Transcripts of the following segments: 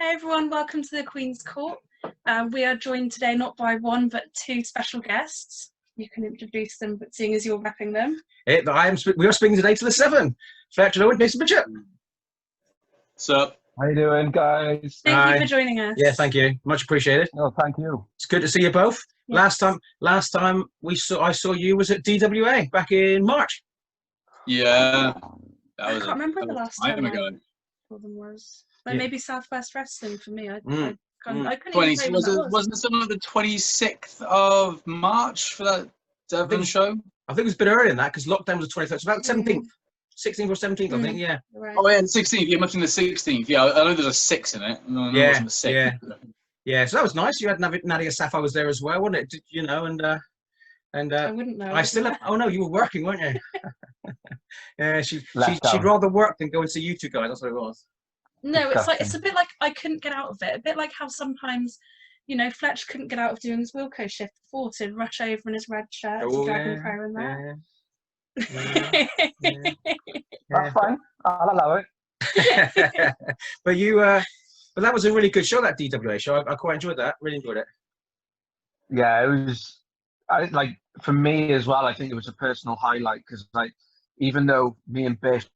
Hey everyone, welcome to the Queen's Court. We are joined today not by one but two special guests. You can introduce them, but seeing as you're repping them. We are speaking today to the Se7en. Fletch and Owen, Mason Bishop. What's up? How you doing, guys? Thank you for joining us. Yeah, thank you. Much appreciated. Oh, thank you. It's good to see you both. Yes. Last time I saw you was at DWA back in March. Yeah, I can't remember the last time I ago. saw them was. Like maybe Southwest Wrestling for me. I couldn't even 20, say when that was. wasn't it something like the 26th of March for that Devon show? I think it was a bit earlier than that because lockdown was the 23rd. It's about 17th. 16th or 17th, I think, yeah. Right. Oh, yeah, the 16th. You mentioned the 16th. Yeah, I know there's a 6 in it. No, Yeah, it wasn't a 6. Yeah, so that was nice. You had Nadia Sapphire was there as well, wasn't it? You know, and I wouldn't know. I still have. Oh no, you were working, weren't you? Yeah, she'd rather work than go and see you two guys. That's what it was. No, it's a bit like I couldn't get out of it. A bit like how sometimes, you know, Fletch couldn't get out of doing his Wilco shift before to rush over in his red shirt to Dragon Pro and that. That's fine. I'll allow it. But but that was a really good show, that DWA show. I quite enjoyed that. Really enjoyed it. Yeah, it was. For me as well. I think it was a personal highlight because, even though me and Bish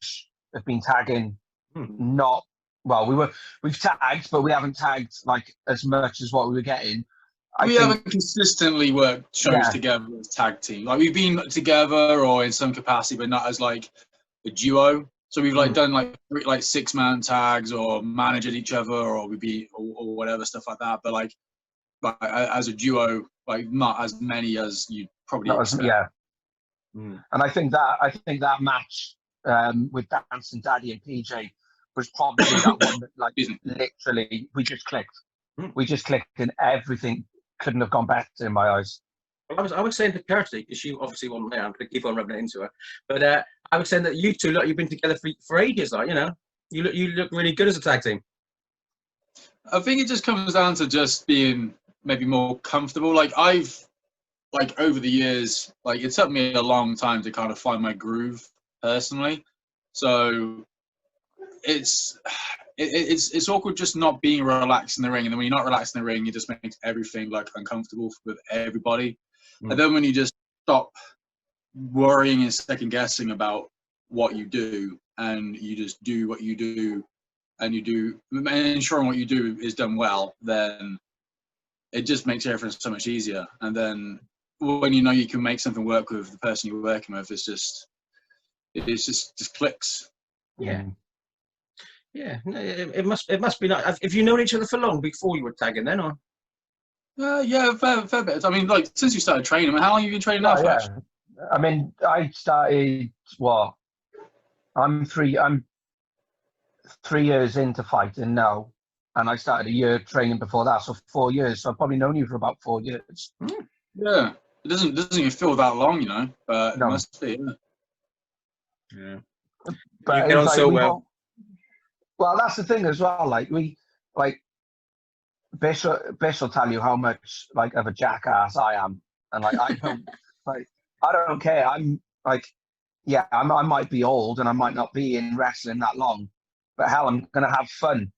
have been tagging, we've tagged, but we haven't tagged as much as what we were getting. We haven't consistently worked shows together as tag team. Like we've been together or in some capacity, but not as a duo. So we've done 6-man tags or managed each other or or whatever stuff like that. But as a duo, not as many as you'd probably expect. And I think that match with Dance and Daddy and PJ was probably that one that literally we just clicked. We just clicked and everything couldn't have gone better in my eyes. Well, I was saying to Kirsty, because she obviously wasn't there, I'm going to keep on rubbing it into her, but I was saying that you two, you've been together for ages, you look really good as a tag team. I think it just comes down to just being maybe more comfortable. I've over the years, it took me a long time to kind of find my groove personally. So it's awkward just not being relaxed in the ring, and then when you're not relaxed in the ring, it just makes everything uncomfortable with everybody. And then when you just stop worrying and second guessing about what you do, and you just do what you do, and ensuring what you do is done well, then it just makes everything so much easier. And then when you know you can make something work with the person you're working with, it just clicks. Yeah. Yeah, it must be nice. Have you known each other for long before you were tagging then, or? Yeah, fair bit. I mean, since you started training, how long have you been training now, Flash? I mean, I started I'm 3 years into fighting now, and I started a year training before that, so 4 years. So I've probably known you for about 4 years. Yeah, it doesn't even feel that long, but no. It must be. Yeah. But you get on so well. Well, that's the thing as well. Bish will tell you how much of a jackass I am, and I don't care. I'm I might be old and I might not be in wrestling that long, but hell, I'm gonna have fun.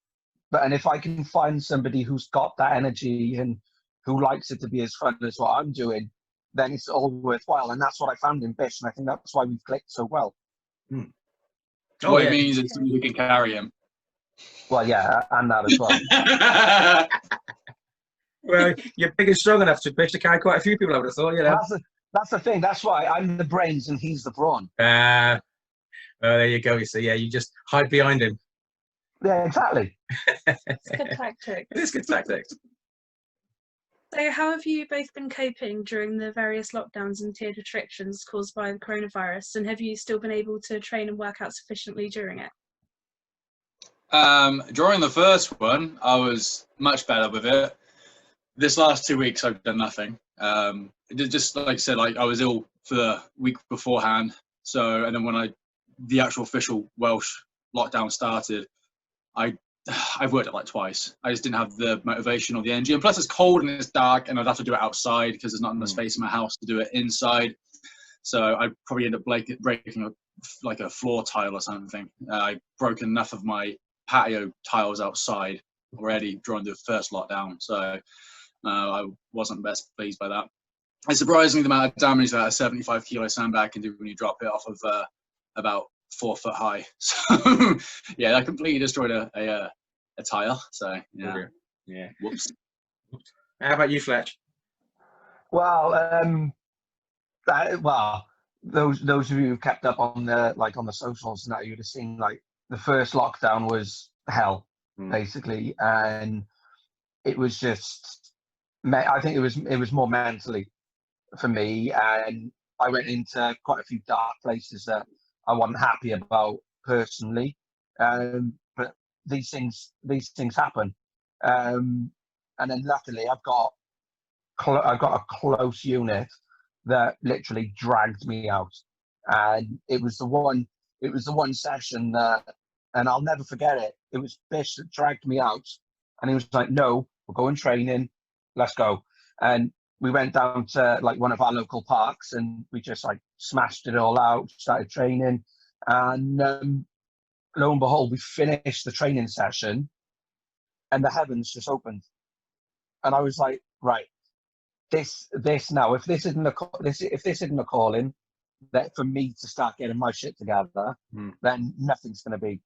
And if I can find somebody who's got that energy and who likes it to be as fun as what I'm doing, then it's all worthwhile. And that's what I found in Bish, and I think that's why we've clicked so well. What it means is somebody who can carry him. Well, yeah, and that as well. Well, you're big and strong enough to carry quite a few people, I would have thought, That's the thing. That's why I'm the brains and he's the brawn. There you go. You see, you just hide behind him. Yeah, exactly. It's good tactics. It is good tactics. So how have you both been coping during the various lockdowns and tiered restrictions caused by the coronavirus, and have you still been able to train and work out sufficiently during it? During the first one, I was much better with it. This last 2 weeks, I've done nothing. Just like I said, I was ill for the week beforehand. So, and then when the actual official Welsh lockdown started, I've worked it twice. I just didn't have the motivation or the energy. And plus it's cold and it's dark and I'd have to do it outside because there's not enough space in my house to do it inside. So I'd probably end up breaking a floor tile or something. I broke enough of my patio tiles outside already during the first lockdown. So I wasn't best pleased by that. And surprisingly, the amount of damage that a 75 kilo sandbag can do when you drop it off of about 4 foot high. So yeah, that completely destroyed a tire. So yeah. Yeah. Whoops. How about you, Fletch? Well, those of you who kept up on the socials now, you'd have seen like the first lockdown was hell, basically, and it was just. I think it was more mentally for me, and I went into quite a few dark places that I wasn't happy about personally. But these things happen, and then luckily I've got a close unit that literally dragged me out, and it was the one session that, and I'll never forget it. It was Bish that dragged me out, and he was like, "No, we're going training, let's go." And we went down to like one of our local parks, and we just like smashed it all out, started training, and lo and behold, we finished the training session, and the heavens just opened, and I was like, right. This now, if this isn't a calling, that for me to start getting my shit together, then nothing's going to be.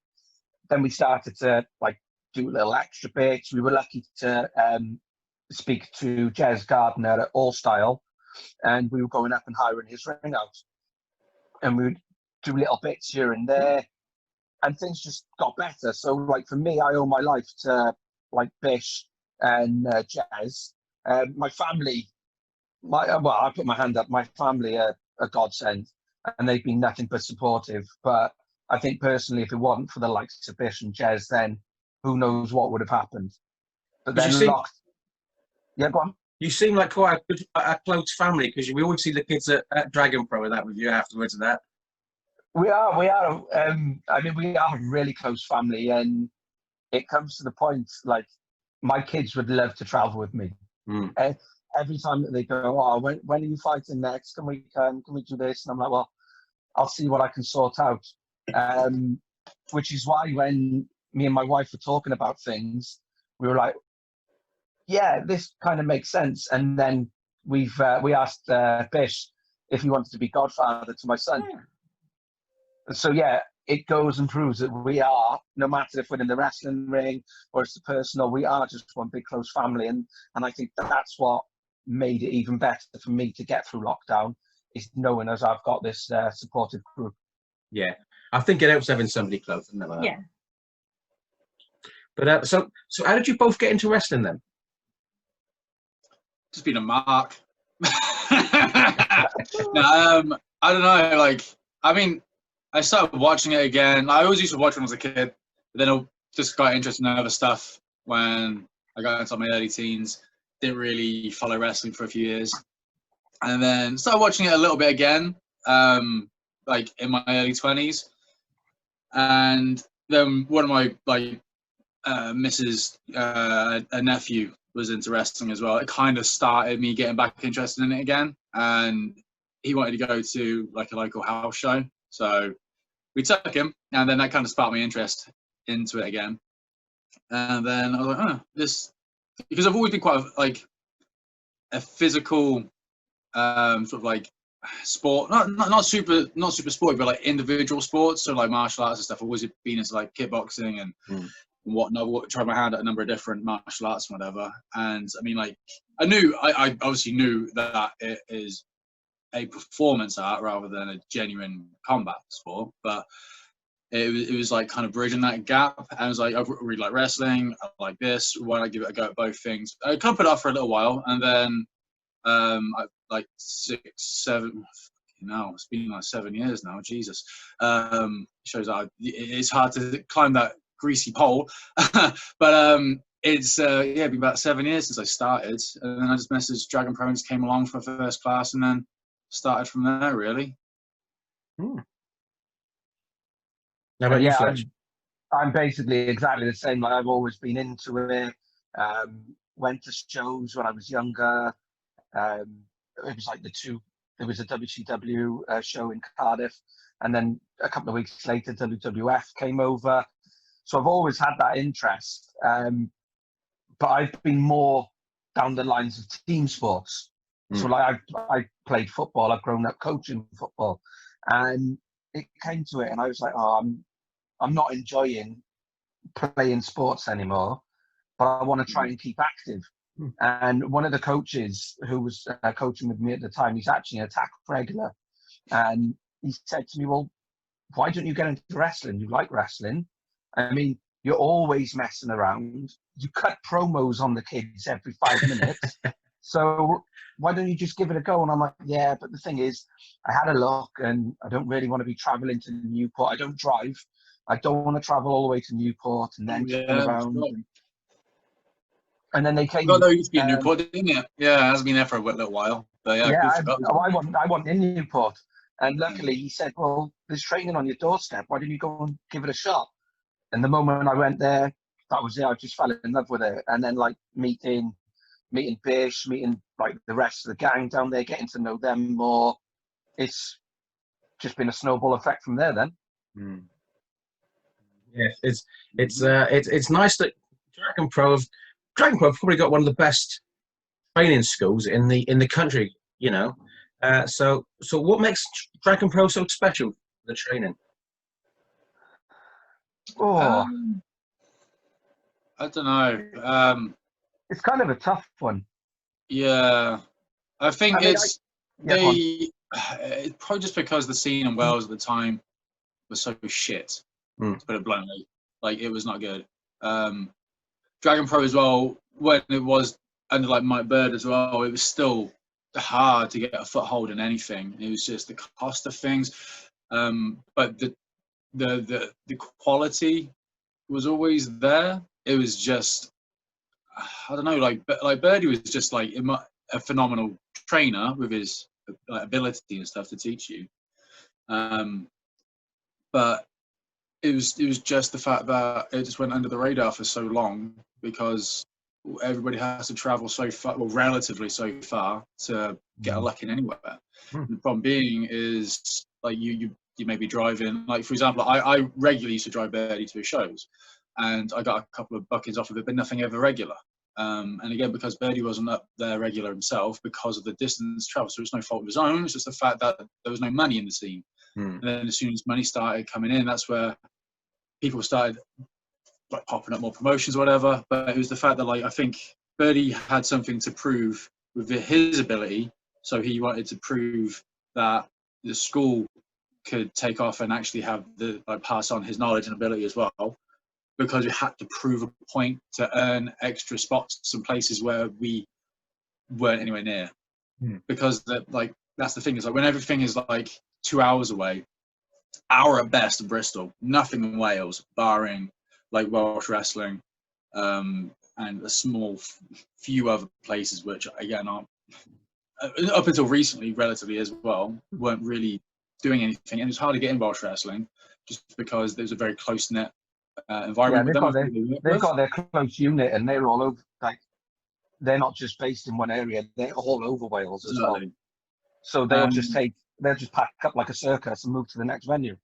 Then we started to like do little extra bits. We were lucky to speak to Jez Gardner at All Style, and we were going up and hiring his ring out, and we would do little bits here and there, and things just got better. So like for me, I owe my life to like Bish and Jez. My family, I put my hand up. My family are a godsend, and they've been nothing but supportive. But I think personally, if it wasn't for the likes of Bish and Jez, then who knows what would have happened. But then yeah, go on. You seem like quite a close family, because we always see the kids at Dragon Pro and that with you afterwards and that. We are. I mean, we are a really close family, and it comes to the point like my kids would love to travel with me. Every time that they go, "Oh, when are you fighting next? Can we do this?" And I'm like, "Well, I'll see what I can sort out." Which is why when me and my wife were talking about things, we were like, "Yeah, this kind of makes sense." And then we asked Bish if he wanted to be godfather to my son. So yeah, it goes and proves that we are, no matter if we're in the wrestling ring or it's the personal, we are just one big close family. And I think that's what made it even better for me to get through lockdown, is knowing as I've got this supportive group. Yeah, I think it helps having somebody close, doesn't it? Like Yeah. But so how did you both get into wrestling then? Just been a mark. No, I don't know. Like, I mean, I started watching it again. I always used to watch when I was a kid, but then I just got interested in other stuff when I got into my early teens. Didn't really follow wrestling for a few years, and then started watching it a little bit again, like in my early 20s. And then one of my a nephew was into wrestling as well. It kind of started me getting back interested in it again, and he wanted to go to like a local house show, so we took him, and then that kind of sparked my interest into it again. And then I was like, "Oh, this," because I've always been quite a physical sort of like sport, not super sport, but like individual sports, so like martial arts and stuff. I've always been into like kickboxing and whatnot. Tried my hand at a number of different martial arts and whatever. And I mean, like I obviously knew that it is a performance art rather than a genuine combat sport, but it was like kind of bridging that gap. And I was like, I really like wrestling, I like this, why not give it a go at both things? I kind of put it off for a little while, and then like 6, 7, it's been like 7 years now, Jesus. Shows that it's hard to climb that greasy pole. But it's been about 7 years since I started, and then I just messaged Dragon Pro and came along for first class, and then started from there, really. How about you, Fletch? I'm basically exactly the same. Like, I've always been into it. Went to shows when I was younger. It was like there was a WCW show in Cardiff, and then a couple of weeks later WWF came over. So I've always had that interest. but I've been more down the lines of team sports. So like I played football, I've grown up coaching football, and it came to it, and I was like, oh, I'm not enjoying playing sports anymore, but I want to try and keep active. And one of the coaches who was coaching with me at the time, he's actually an attack regular, and he said to me, well, why don't you get into wrestling? You like wrestling. I mean, you're always messing around. You cut promos on the kids every 5 minutes. So why don't you just give it a go? And I'm like, yeah, but the thing is, I had a look and I don't really want to be traveling to Newport. I don't drive. I don't want to travel all the way to Newport and then turn around. Sure. And then they came. God, there used to be in Newport, didn't it? Yeah, it hasn't been there for a little while. But yeah, I want in Newport. And luckily he said, well, there's training on your doorstep. Why don't you go and give it a shot? And the moment I went there, that was it. I just fell in love with it. And then like meeting Bish, meeting like the rest of the gang down there, getting to know them more. It's just been a snowball effect from there then. Yes, it's nice that Dragon Pro have probably got one of the best training schools in the country, you know. So what makes Dragon Pro so special? The training. Oh, I don't know. It's kind of a tough one. Yeah, I think it's probably just because the scene in Wales at the time was so shit. To put it bluntly, like it was not good. Dragon Pro as well, when it was under like Mike Bird as well, it was still hard to get a foothold in anything. It was just the cost of things, but the quality was always there. It was just, I don't know, like Birdie was just like a phenomenal trainer with his ability and stuff to teach you, but it was just the fact that it just went under the radar for so long because everybody has to travel so far, well, relatively so far to get a luck in anywhere. The problem being is like you may be driving, like for example, I regularly used to drive Birdie to his shows, and I got a couple of buckets off of it, but nothing ever regular. And again, because Birdie wasn't up there regular himself because of the distance travel, so it's no fault of his own. It's just the fact that there was no money in the scene. And then as soon as money started coming in, that's where people started like popping up more promotions or whatever. But it was the fact that like I think Birdie had something to prove with his ability, so he wanted to prove that the school could take off and actually have the pass on his knowledge and ability as well, because we had to prove a point to earn extra spots in places where we weren't anywhere near. Because that's the thing, is like when everything is like 2 hours away, hour at best in Bristol, nothing in Wales, barring like Welsh wrestling, and a small few other places which again aren't, up until recently relatively as well, weren't really doing anything, and it's hard to get in Welsh wrestling just because there's a very close-knit environment. They've got their close unit, and they're all over, like they're not just based in one area, they're all over Wales as well. So they'll just pack up like a circus and move to the next venue.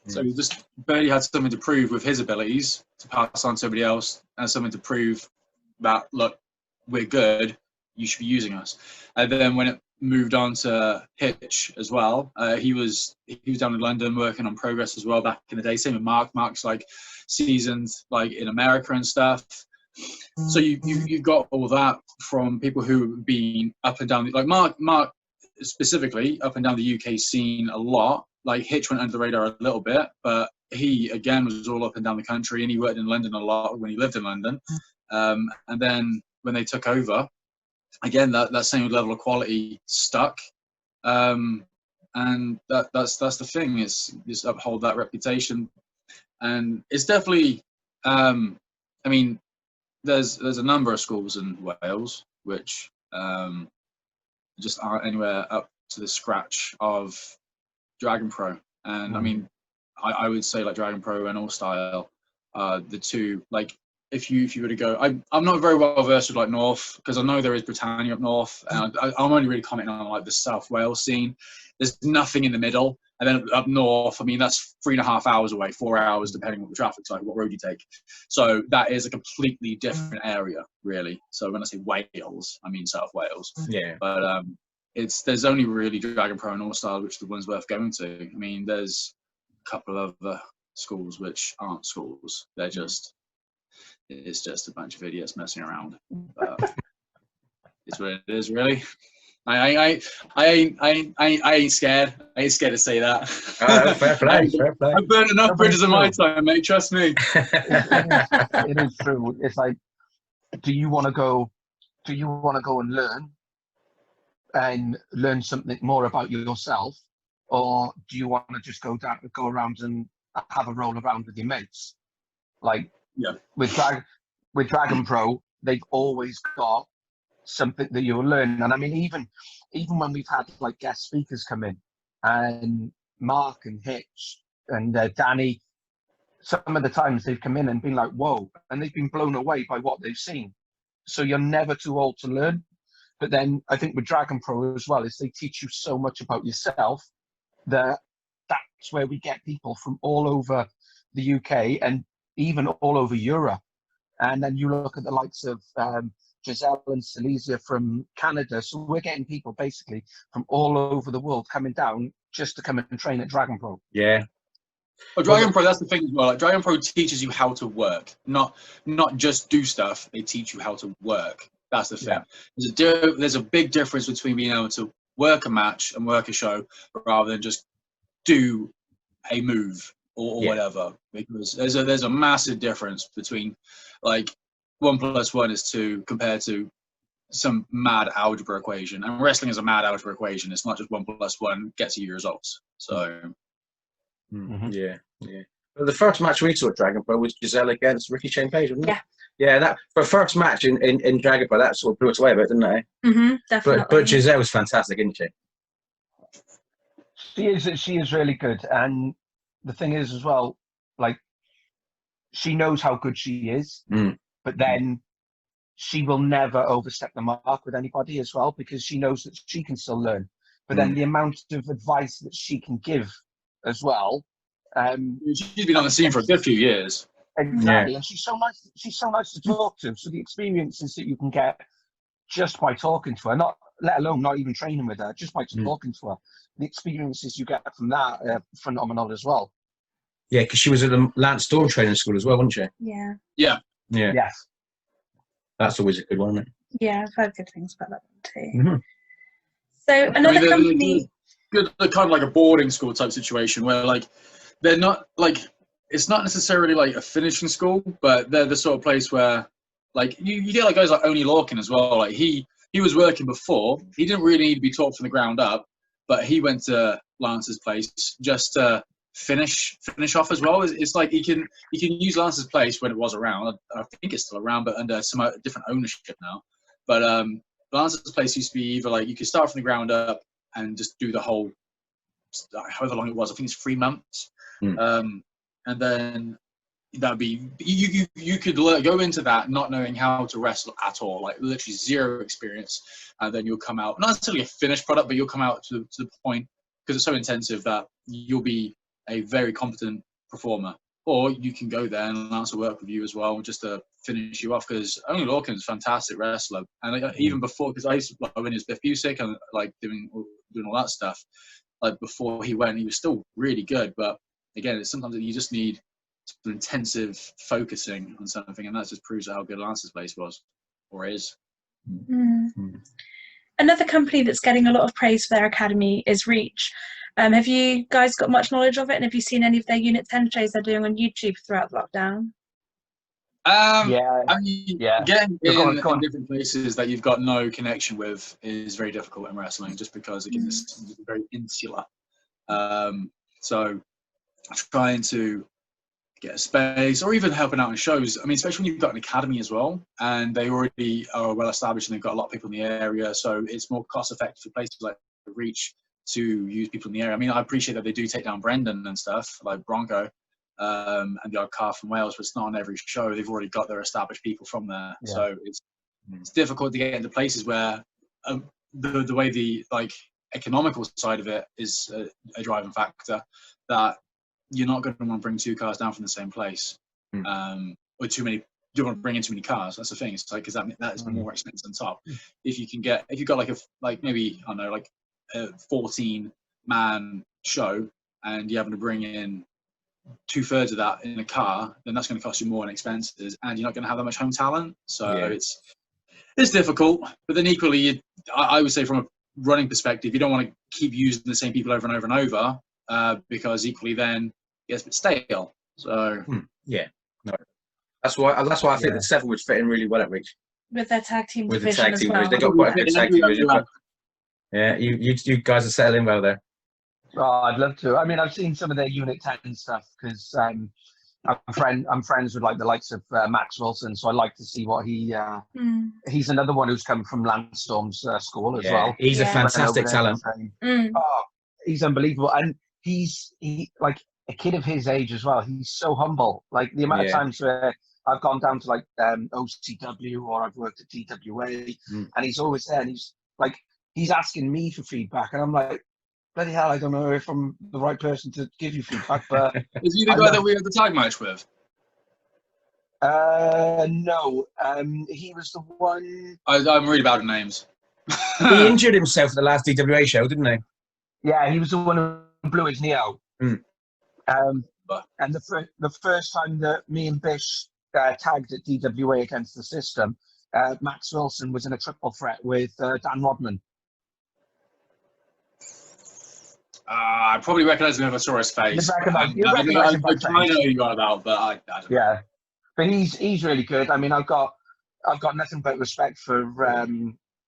So just Birdie had something to prove with his abilities to pass on to somebody else, and something to prove that, look, we're good, you should be using us. And then when it moved on to Hitch as well, he was down in London working on Progress as well back in the day. Same with Mark. Mark's like seasoned like in America and stuff. So you got all that from people who have been up and down, like Mark specifically up and down the UK scene a lot. Like Hitch went under the radar a little bit, but he again was all up and down the country, and he worked in London a lot when he lived in London. And then when they took over, again that same level of quality stuck. And that's the thing, is just uphold that reputation. And it's definitely I mean, there's a number of schools in Wales which just aren't anywhere up to the scratch of Dragon Pro. And I mean, I would say like Dragon Pro and All Style, the two, like if you were to go, I'm not very well versed with like North, because I know there is Britannia up north, and I'm only really commenting on like the South Wales scene. There's nothing in the middle. And then up north, I mean, that's 3.5 hours away, 4 hours, depending on what the traffic's like, what road you take. So that is a completely different area, really. So when I say Wales, I mean South Wales. Yeah. But there's only really Dragon Pro and All Star, which are the ones worth going to. I mean, there's a couple of other schools which aren't schools. It's just a bunch of idiots messing around. But it's what it is, really. I ain't scared. I ain't scared to say that. Fair play, fair play. I've burned enough bridges in my time, mate. Trust me. It is true. It's like, do you want to go and learn something more about yourself, or do you want to just go around and have a roll around with your mates? Like, yeah, with Dragon Pro, they've always got something that you'll learn. And I mean, even when we've had like guest speakers come in, and Mark and Hitch and Danny, some of the times they've come in and been like, whoa, and they've been blown away by what they've seen. So you're never too old to learn. But then I think with Dragon Pro as well, is they teach you so much about yourself that that's where we get people from all over the UK and even all over Europe. And then you look at the likes of Giselle and Silesia from Canada. So we're getting people basically from all over the world coming down just to come and train at Dragon Pro. Yeah. Well, Dragon Pro, that's the thing as well. Like, Dragon Pro teaches you how to work, not just do stuff. They teach you how to work. That's the thing. Yeah. There's a big difference between being able to work a match and work a show rather than just do a move or whatever. Because there's a massive difference between like 1 + 1 is 2 compared to some mad algebra equation. And wrestling is a mad algebra equation. It's not just 1 + 1 gets you your results. So. Yeah. Well, the first match we saw at Dragon Pro was Giselle against Ricky Shane Page, wasn't it? Yeah. Yeah, that for first match in Dragon Pro, that sort of blew us away a bit, didn't it? Definitely. But Giselle was fantastic, isn't she? She is really good. And the thing is as well, like, she knows how good she is, but then she will never overstep the mark with anybody as well, because she knows that she can still learn. But then the amount of advice that she can give as well. She's been on the scene for a good few years. Exactly, and she's so nice to talk to. So the experiences that you can get just by talking to her, let alone not even training with her, just by talking to her, the experiences you get from that are phenomenal as well. Yeah, because she was at the Lance Storm training school as well, wasn't she? Yeah. Yes. That's always a good one, isn't it? Yeah, I've heard good things about that one too. So another company. Good, kind of like a boarding school type situation where like they're not like, it's not necessarily like a finishing school, but they're the sort of place where like you get like guys like Oni Lorcan as well. Like he was working before. He didn't really need to be taught from the ground up, but he went to Lance's place just to finish off as well. It's like he can use Lance's place when it was around. I think it's still around, but under some different ownership now. But Lance's place used to be either like you could start from the ground up and just do the whole, however long it was. I think it's 3 months, and then that'd be you could go into that not knowing how to wrestle at all, like literally zero experience, and then you'll come out not necessarily a finished product, but you'll come out to the point, because it's so intensive, that you'll be a very competent performer. Or you can go there and Lance will work with you as well, just to finish you off. Because Oni Lorcan's a fantastic wrestler, and like, even before, because I used to like when he was Biff Busick and like doing all that stuff, like before he went, he was still really good. But again, it's sometimes you just need some intensive focusing on something, and that just proves how good Lance's place was or is. Another company that's getting a lot of praise for their academy is Reach. Have you guys got much knowledge of it, and have you seen any of their Unit 10 shows they're doing on YouTube throughout lockdown? I mean, getting in different places that you've got no connection with is very difficult in wrestling, just because again, it's very insular. So trying to get a space, or even helping out in shows. I mean, especially when you've got an academy as well, and they already are well established and they've got a lot of people in the area, so it's more cost effective for places like Reach to use people in the area. I mean, I appreciate that they do take down Brendan and stuff like Bronco, and the odd car from Wales, but it's not on every show. They've already got their established people from there, so it's difficult to get into places where the way the like economical side of it is a driving factor, that you're not going to want to bring 2 cars down from the same place, or too many. You don't want to bring in too many cars. That's the thing. It's like, because that is more expensive on top. If you've got maybe, I don't know, like a 14-man show, and you're having to bring in 2/3 of that in a car, then that's going to cost you more in expenses, and you're not going to have that much home talent. So it's difficult. But then equally, I would say from a running perspective, you don't want to keep using the same people over and over and over, because equally then it gets a bit stale. So no. That's why I think the 7 would fit in really well at Reach. With their tag team With the division tag as team well. division. They've got quite a good tag team division. Yeah, you guys are settling well there. Oh, I'd love to. I mean, I've seen some of their Unit 10 stuff because I'm friends with like the likes of Max Wilson, so I like to see what he's another one who's come from Landstorm's school as well. He's a fantastic talent. Oh, he's unbelievable, and he's like a kid of his age as well. He's so humble. Like the amount of times where I've gone down to like OCW or I've worked at TWA, and he's always there, and he's asking me for feedback, and I'm like, bloody hell, I don't know if I'm the right person to give you feedback. But is he the guy that we had the tag match with? No, he was the one. I'm really bad at names. He injured himself at the last DWA show, didn't he? Yeah, he was the one who blew his knee out. And the first time that me and Bish tagged at DWA against the system, Max Wilson was in a triple threat with Dan Rodman. I probably recognise him if I saw his face. I know who you're on about, but I don't know. Yeah, but he's really good. I mean, I've got nothing but respect for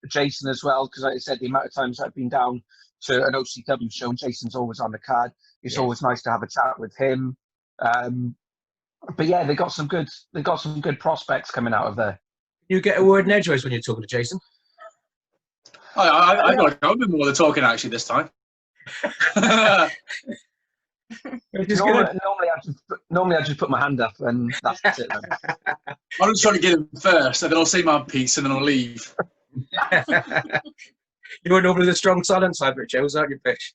Jason as well, because like I said, the amount of times I've been down to an OCW show and Jason's always on the card. It's always nice to have a chat with him. But yeah, they got some good prospects coming out of there. You get a word in edgeways when you're talking to Jason. I got a bit more than talking actually this time. Normally I just put my hand up and that's it. I'm just trying to get him first, and then I'll say my piece, and then I'll leave. You were normally the strong silent type, Joe's aren't you, Pitch?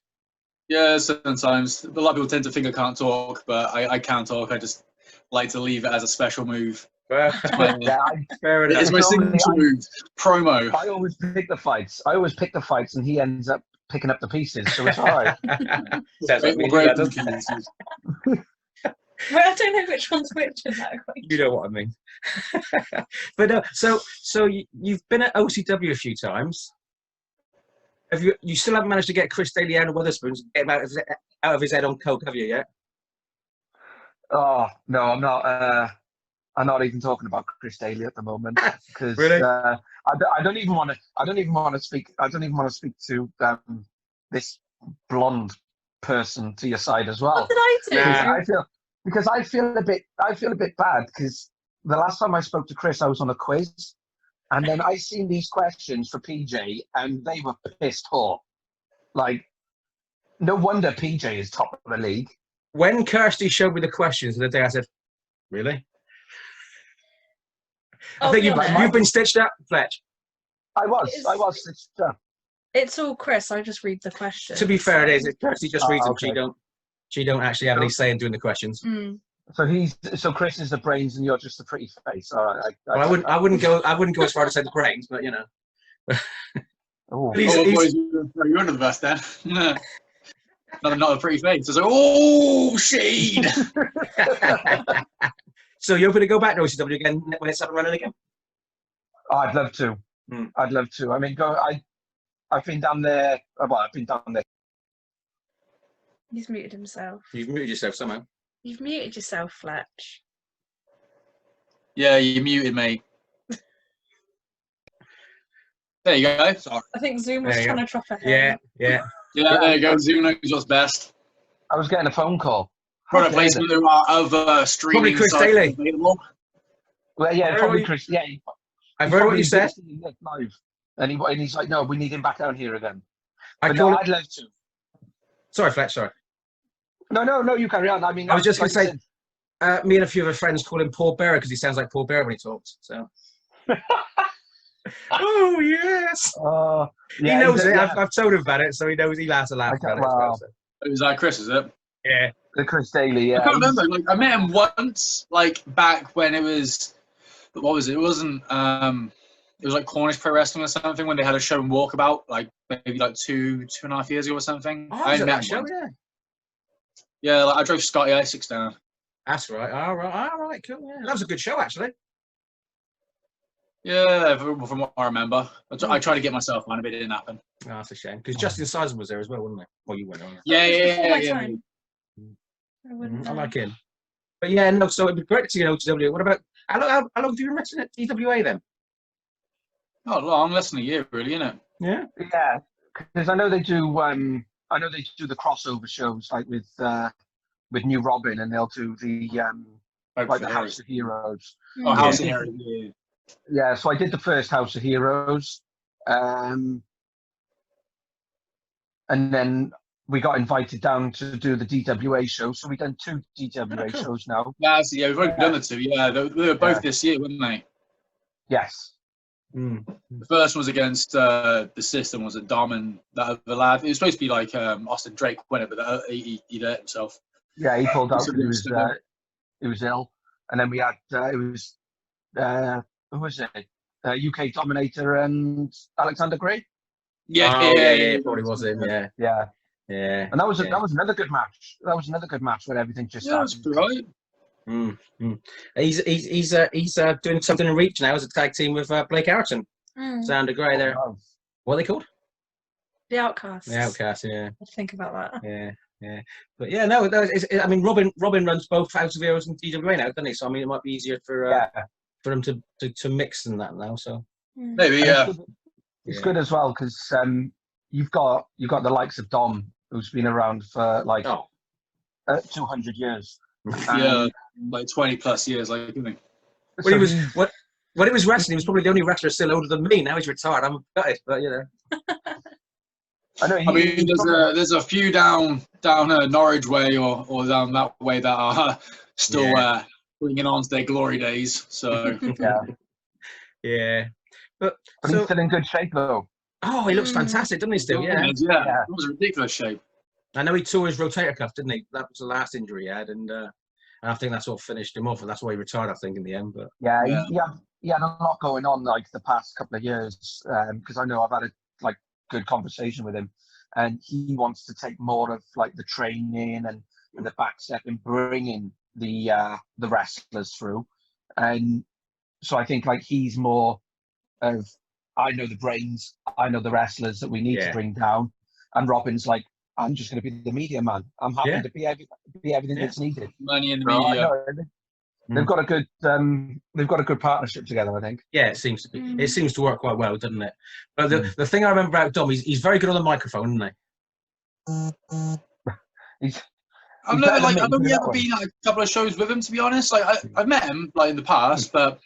Yeah, sometimes. A lot of people tend to think I can't talk, but I can talk. I just like to leave it as a special move. Fair enough. It's my signature move. Promo. I always pick the fights, and he ends up picking up the pieces, so it's all right. Sounds like me, Well, I don't know which one's which in that equation. You know what I mean. But so you've been at OCW a few times. Have you still haven't managed to get Chris Daly out of Wetherspoons, get him out of his head on coke, have you yet? Oh no, I'm not. I'm not even talking about Chris Daly at the moment because really? I don't even want to speak. I don't even want to speak to this blonde person to your side as well. What did I do? I feel a bit bad because the last time I spoke to Chris, I was on a quiz, and then I seen these questions for PJ, and they were pissed poor. Like, no wonder PJ is top of the league. When Kirsty showed me the questions the other day, I said, "Really?" I think you've been stitched up, Fletch. I was stitched up. It's all Chris. I just read the questions. To be fair, it is. Kirsty just reads them. She don't actually have any say in doing the questions. So Chris is the brains, and you're just the pretty face. All right. I wouldn't go as far to say the brains, but you know. You're under the bus then. not a pretty face. It's like, oh, shade. So you're going to go back to OCW again when it's up and running again? Oh, I'd love to. I'd love to. I mean, I've been down there. Well, I've been down there. He's muted himself. You've muted yourself somehow. You've muted yourself, Fletch. Yeah, you muted, mate. There you go. Sorry. I think Zoom was trying to drop ahead. Yeah, there you go. Zoom knows what's best. I was getting a phone call. Product placement of streaming. Probably Chris Daly. Available. Well, yeah, probably Chris. Yeah, I've heard what you said. Live, and he's like, no, we need him back down here again. I'd love to. Sorry, Fletch. Sorry. No, you carry on. I mean, I was just going to say, me and a few of our friends call him Paul Bearer because he sounds like Paul Bearer when he talks. So. Oh yes. He knows it. I've told him about it, so he knows. He laughs a laugh about it as well. So. It was like Chris, is it? Yeah. The Chris Daly. Yeah. I can't remember. Like, I met him once, like back when it was. What was it? It wasn't. It was like Cornish Pro Wrestling or something when they had a show in Walkabout, like maybe like 2.5 years ago or something. Oh, I met met show, him. yeah. Yeah, like I drove Scotty Isaacs down. That's right. All right, cool. Yeah. That was a good show, actually. Yeah, from what I remember. I tried to get myself on, but it didn't happen. Oh, that's a shame. Because Justin Sizen was there as well, wasn't he? Well, you went on. Yeah. I I like him. But yeah, no, so it'd be great to see an OTW. What about, how long have you been wrestling at DWA then? Not long, less than a year, really, isn't it? Yeah. Yeah, because I know they do the crossover shows like with New Robin, and they'll do the like the House of Heroes. Oh, House of Heroes. Yeah. Yeah, so I did the first House of Heroes, and then we got invited down to do the DWA show. So we've done 2 DWA shows now. Yeah, we've already done the 2. Yeah, they were both this year, weren't they? Yes. The first one was against the system, was a Dom and that other lad. It was supposed to be like Austin Drake won it, but he hurt himself. Yeah, he pulled out because he was ill. And then we had who was it? UK Dominator and Alexander Gray. Yeah, probably was him. Yeah. And that was another good match. That was another good match where everything just started. That's right. He's doing something in Reach now as a tag team with Blake Harrison. Alexander Gray there. What are they called? The Outcasts. The Outcasts, yeah. I'd think about that. Yeah. But yeah, no, I mean, Robin runs both House of Heroes and DWA now, doesn't he? So I mean, it might be easier for them to mix in that now. So maybe, yeah. It's good as well because you've got the likes of Dom, who's been around for like 200 years. Yeah, like 20 plus years, like, isn't he? When he was wrestling, he was probably the only wrestler still older than me. Now he's retired. I'm gutted, but you know. I know. I mean, there's a few down Norwich way or down that way that are still bringing on to their glory days. So yeah. But he's still in good shape though. Oh, he looks fantastic, doesn't he? Still, yeah. It was a ridiculous shape. I know he tore his rotator cuff, didn't he? That was the last injury he had, and I think that's what finished him off, and that's why he retired, I think, in the end. But he had a lot going on like the past couple of years, because I know I've had a good conversation with him, and he wants to take more of like the training and the back step and bringing the wrestlers through, and so I think like he's more of, I know the brains, I know the wrestlers that we need to bring down, and Robin's like, I'm just going to be the media man. I'm happy to be everything that's needed. Money in the media. They've got a good partnership together, I think. Yeah, it seems to be. It seems to work quite well, doesn't it? But the thing I remember about Dom, he's very good on the microphone, isn't he? I've only ever been at a couple of shows with him, to be honest. Like I've met him like in the past, but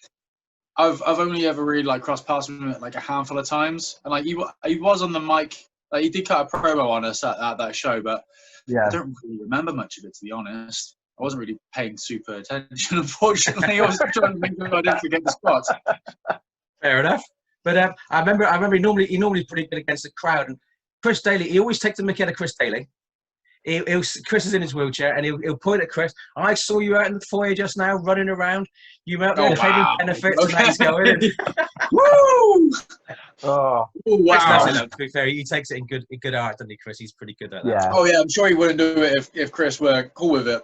I've only ever really like crossed paths with him like a handful of times. And like he was on the mic. Like he did cut a promo on us at that show, but I don't really remember much of it, to be honest. I wasn't really paying super attention, unfortunately. I was trying to think if I didn't forget the spots. Fair enough. But I remember he normally pretty good against the crowd. And Chris Daly, he always takes the mick out of Chris Daly. Chris is in his wheelchair, and he'll point at Chris. I saw you out in the foyer just now, running around. You out there claiming benefits, and he's going. Woo! Oh wow! To be fair, he takes it in good art, doesn't he, Chris? He's pretty good at that. Yeah. Oh yeah, I'm sure he wouldn't do it if Chris were cool with it.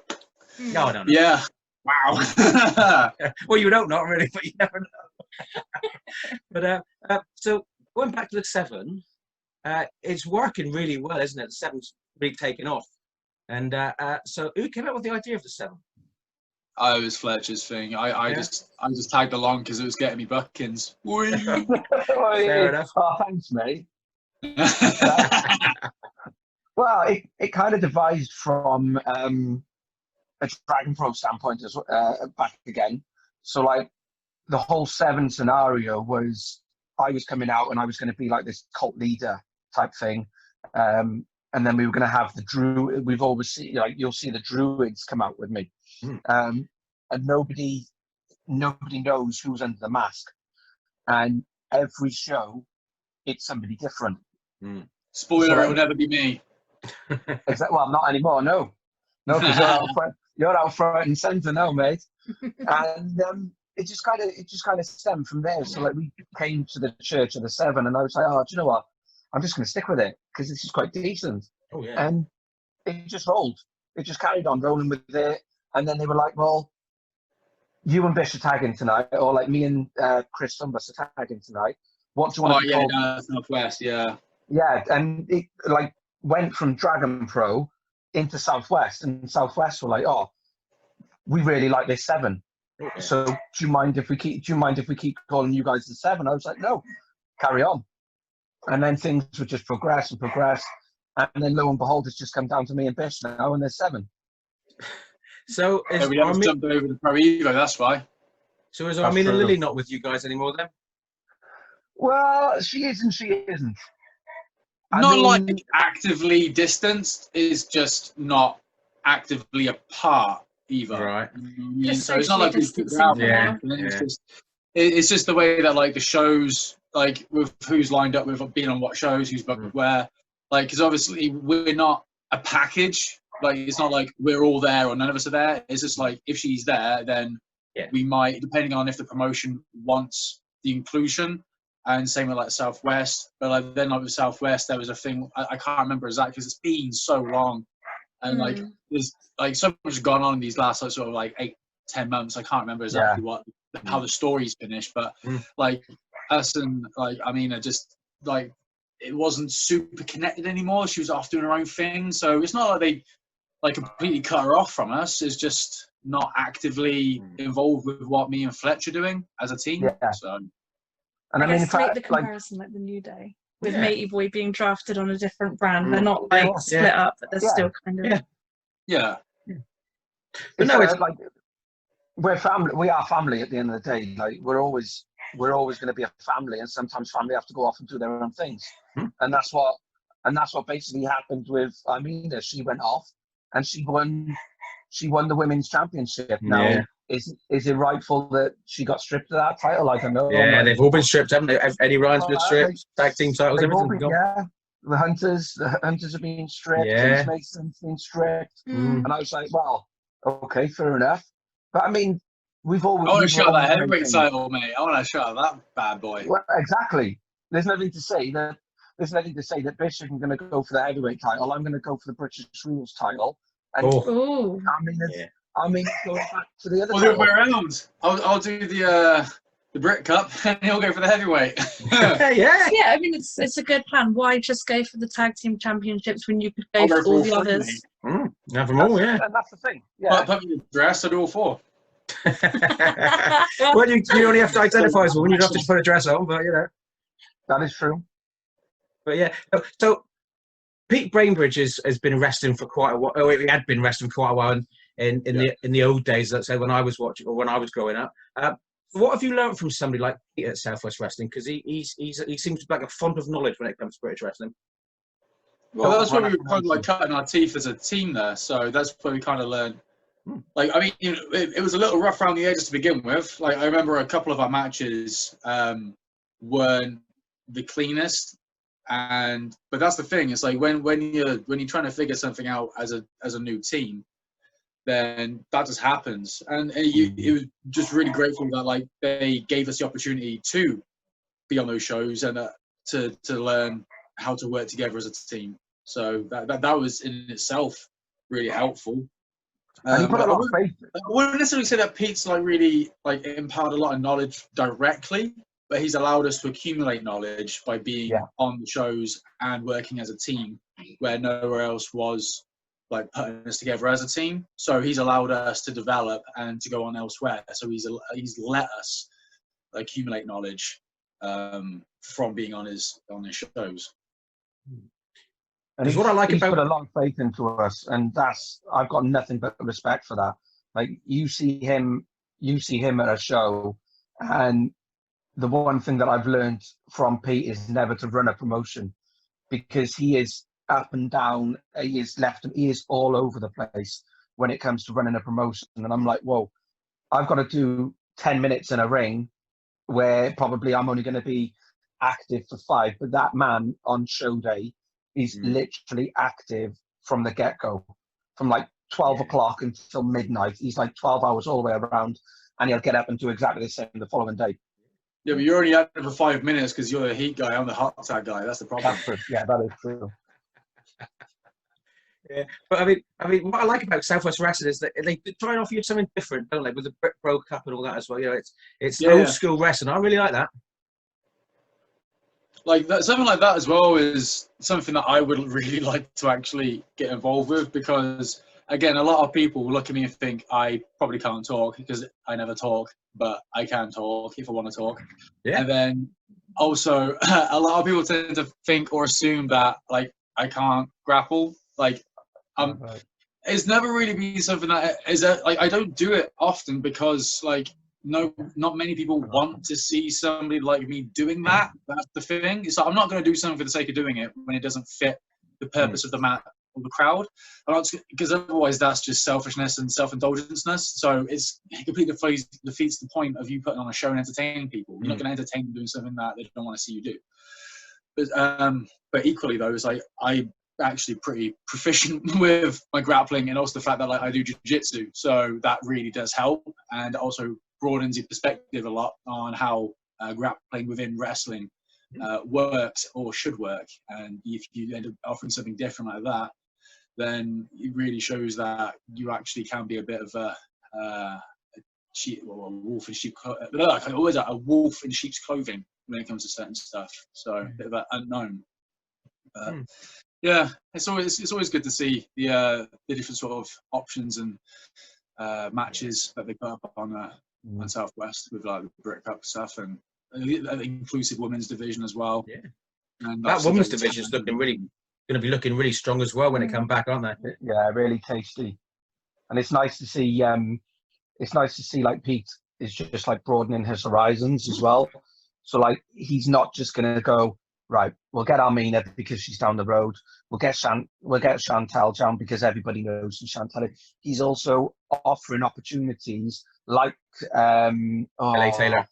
No. Yeah. Wow. Well, you don't, not really, but you never know. But so going back to the 7, it's working really well, isn't it? The 7's really taken off. And so who came up with the idea of the 7? It was Fletcher's thing. I just tagged along because it was getting me buckins. Fair enough. Oh, thanks, mate. Well, it kind of devised from a Dragon Pro standpoint as back again. So like the whole 7 scenario was, I was coming out and I was going to be like this cult leader type thing. And then we were going to have the Druid. We've always seen, like, you'll see the Druids come out with me. And nobody knows who's under the mask. And every show it's somebody different. Spoiler, So, it will never be me. Well, not anymore, no, because you're out front and centre now, mate. And it just kind of stemmed from there. So like we came to the Church of the Seven, and I was like, oh, do you know what? I'm just going to stick with it because this is quite decent. Oh yeah. And it just rolled. It just carried on rolling with it. And then they were like, well, you and Bish are tagging tonight, or like me and Chris Sumbus are tagging tonight. What do you want to be called? Southwest, yeah. Yeah, and it like went from Dragon Pro into Southwest, and Southwest were like, oh, we really like this Seven. Okay. So do you mind if we keep calling you guys the Seven? I was like, no, carry on. And then things would just progress and progress. And then lo and behold, it's just come down to me and Bish now, and there's Seven. So is we haven't jumped over the Pro Evo, that's why. So is Armina Lily not with you guys anymore then? Well, she is and she isn't. Not like actively distanced, is just not actively apart either. Right. So it's not like we put her out. Yeah. It's just the way that like the shows, like with who's lined up with being on what shows, who's booked where, like, because obviously we're not a package. Like it's not like we're all there or none of us are there. It's just like if she's there, then we might, depending on if the promotion wants the inclusion. And same with like Southwest, but like then like with Southwest, there was a thing I can't remember exactly because it's been so long, and like there's like so much gone on in these last like, sort of like 8-10 months. I can't remember exactly how the story's finished, but like us and like I mean, just like it wasn't super connected anymore. She was off doing her own thing, so it's not like they like completely cut her off from us. It's just not actively involved with what me and Fletch are doing as a team. Yeah. So. And I mean, guess to make the comparison like the New Day with Matey Boy being drafted on a different brand, they're not like split up, but they're still kind of But no, it's like we're family. We are family at the end of the day. Like we're always going to be a family, and sometimes family have to go off and do their own things, and that's what basically happened with Armina. She went off and she won the women's championship. Now. Is it rightful that she got stripped of that title? I don't know. Yeah, they've all been stripped, haven't they? Eddie Ryan's been stripped, tag team titles, everything. The Hunters have been stripped. James Mason's been stripped, and I was like, well, okay, fair enough. But I mean, we've always. I want to shot that heavyweight title, mate. I want to shot that bad boy. Well, exactly. There's nothing to say that. Bish isn't going to go for the heavyweight title. I'm going to go for the British Rules title. And I mean, going back to the other. Well, the other way around. I'll do the Brit Cup, and he'll go for the heavyweight. Yeah. I mean, it's a good plan. Why just go for the tag team championships when you could go for all the others? Have them all, And that's the thing. Yeah. Put me in the dress. I do all four. Well, you only have to identify as one. You don't have to put a dress on, but you know. That is true. But yeah, so Pete Brainbridge has been wrestling for quite a while. Oh, he had been wrestling for quite a while. In the old days, let's say when I was watching or when I was growing up, what have you learned from somebody like Pete at Southwest Wrestling? Because he seems like a font of knowledge when it comes to British wrestling. Well, that's where we were kind of like cutting our teeth as a team there. So that's where we kind of learned. Like, I mean, you know, it was a little rough around the edges to begin with. Like, I remember a couple of our matches weren't the cleanest, but that's the thing. It's like when you're trying to figure something out as a new team. Then that just happens, and it was just really grateful that like they gave us the opportunity to be on those shows and to learn how to work together as a team. So that was in itself really helpful. And he put a lot of faith. I wouldn't necessarily say that Pete's like really like imparted a lot of knowledge directly, but he's allowed us to accumulate knowledge by being on the shows and working as a team where nowhere else was like putting us together as a team. So he's allowed us to develop and to go on elsewhere. So he's let us accumulate knowledge from being on his shows. And he's what I like about put a lot of faith into us, and I've got nothing but respect for that. Like you see him at a show, and the one thing that I've learned from Pete is never to run a promotion, because he is up and down, he is all over the place when it comes to running a promotion. And I'm like, whoa, I've got to do 10 minutes in a ring where probably I'm only going to be active for 5, but that man on show day is literally active from the get-go, from like 12 o'clock until midnight. He's like 12 hours all the way around, and he'll get up and do exactly the same the following day. Yeah, but you're only active for 5 minutes because you're the heat guy. I'm the hot tag guy. That's the problem. Yeah, that is true. Yeah, but I mean, what I like about Southwest Wrestling is that they try and offer you something different, don't they? With the Brit Pro Cup and all that as well. You know, it's old school wrestling. I really like that. Like that, something like that as well is something that I would really like to actually get involved with, because again, a lot of people look at me and think I probably can't talk because I never talk, but I can talk if I want to talk. Yeah. And then also a lot of people tend to think or assume that like I can't grapple. Like it's never really been something that is like I don't do it often because like not many people want to see somebody like me doing that. That's the thing. So I'm not going to do something for the sake of doing it when it doesn't fit the purpose of the mat or the crowd. Because otherwise that's just selfishness and self-indulgenceness. So it completely defeats the point of you putting on a show and entertaining people. You're not going to entertain them doing something that they don't want to see you do. But equally though, it's like I'm actually pretty proficient with my grappling, and also the fact that like I do jiu-jitsu, so that really does help, and also broadens your perspective a lot on how grappling within wrestling works or should work. And if you end up offering something different like that, then it really shows that you actually can be a bit of a wolf in sheep's clothing when it comes to certain stuff. So a bit of an unknown. Yeah, it's always good to see the different sort of options and matches that they put up on Southwest with like the Brit Cup stuff and an inclusive women's division as well. Yeah, and that women's division is going to be looking really strong as well when it comes back, aren't they? Yeah, really tasty, and it's nice to see. It's nice to see like Pete is just like broadening his horizons as well. So like he's not just going to go, right, we'll get Armina because she's down the road. We'll get Chantal down because everybody knows who Chantal is. He's also offering opportunities like LA Taylor.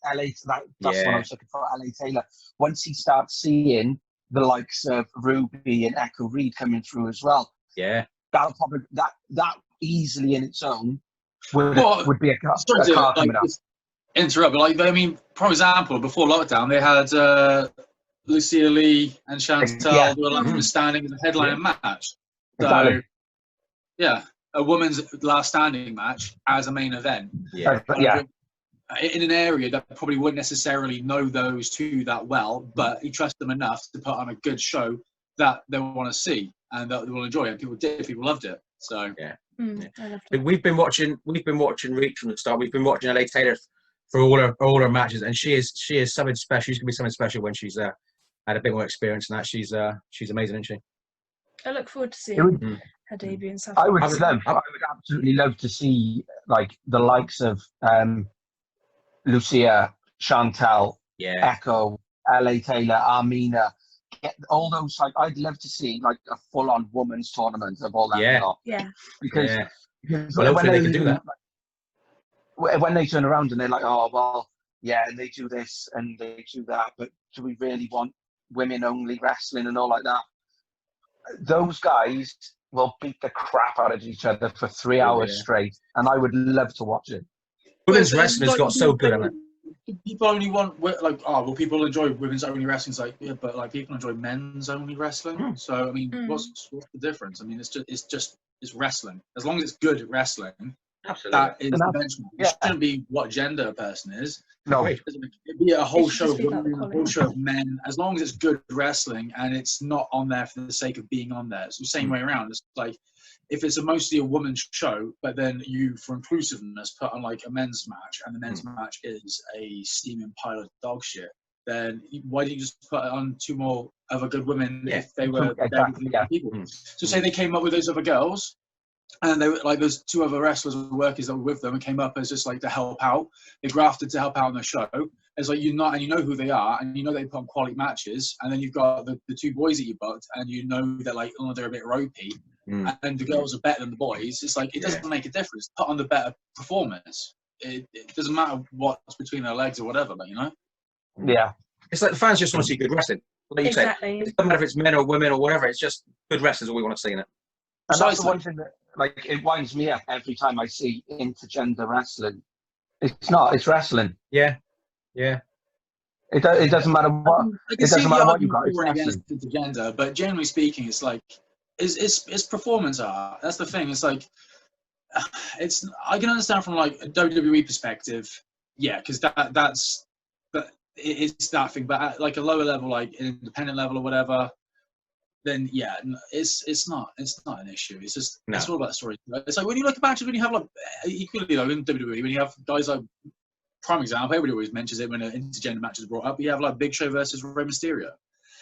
That's what I was looking for, LA Taylor. Once he starts seeing the likes of Ruby and Echo Reed coming through as well, that'll probably that easily in its own would be a car coming up. Interrupt, but like I mean, for example, before lockdown, they had Lucia Lee and Chantal were like standing in the headline match. So a women's last standing match as a main event. In an area that probably wouldn't necessarily know those two that well, but he trusts them enough to put on a good show that they want to see and that they will enjoy. And people loved it. So we've been watching Reach from the start. We've been watching LA Taylor for all her matches, and she is something special. She's gonna be something special when she's had a bit more experience than that. She's amazing, isn't she? I look forward to seeing her debut in South. I would absolutely love to see like the likes of Lucia, Chantal, Echo, LA Taylor, Armina. Get all those like I'd love to see like a full-on women's tournament of all that. Because hopefully they can do that. When they turn around and they're like, oh well, and they do this and they do that, but do we really want women-only wrestling and all like that? Those guys will beat the crap out of each other for 3 hours straight, and I would love to watch it. Women's wrestling has got so good, hasn't it? People only want like, people enjoy women's only wrestling. It's like, but like people enjoy men's only wrestling. So I mean, what's the difference? I mean, it's wrestling. As long as it's good wrestling, absolutely. That is the benchmark. It shouldn't be what gender a person is. No, it'd be a whole show of women, a whole show of men. As long as it's good wrestling and it's not on there for the sake of being on there. It's the same way around. It's like if it's mostly a woman's show, but then you, for inclusiveness, put on like a men's match, and the men's match is a steaming pile of dog shit, then why do you just put it on two more other good women if they were people? So say they came up with those other girls, and they were like those two other wrestlers or workers that were with them and came up as just like to help out. They grafted to help out on the show. It's like you know who they are, and you know they put on quality matches, and then you've got the two boys that you booked, and you know that like they're a bit ropey, and the girls are better than the boys. It's like it doesn't make a difference. Put on the better performers. it doesn't matter what's between their legs or whatever, like, you know. Yeah. It's like the fans just want to see good wrestling. Like you Exactly. said, it doesn't matter if it's men or women or whatever. It's just good wrestling is all we want to see in it. And that's the Precisely. one thing that, like, it winds me up every time I see intergender wrestling. It's wrestling. Yeah, yeah. It doesn't matter what. I can It see doesn't the matter what you argument got. for It's and wrestling. against intergender, but generally speaking, it's like it's performance art. That's the thing. It's like it's. I can understand from like a WWE perspective, yeah, because it's that thing. But at like a lower level, like an independent level or whatever, then yeah, it's not an issue. It's just it's all about story. It's like when you look at matches, when you have like equally though in WWE, when you have guys like prime example, everybody always mentions it when an intergender match is brought up. You have like Big Show versus Rey Mysterio.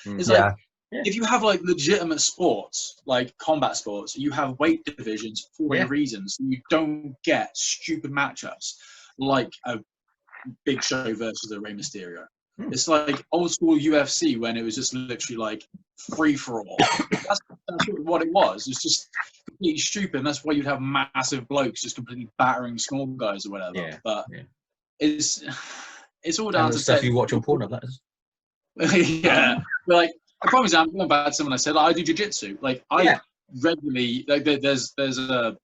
It's like if you have like legitimate sports, like combat sports, you have weight divisions for a reason. So you don't get stupid matchups like a Big Show versus a Rey Mysterio. It's like old school UFC when it was just literally like free for all. That's what it was. It's just completely stupid. And that's why you'd have massive blokes just completely battering small guys or whatever. Yeah. But it's all down to stuff you watch on porn, that is. yeah, but like a prime example, going back to someone I said, like, I do jiu-jitsu. Like I regularly, like there's a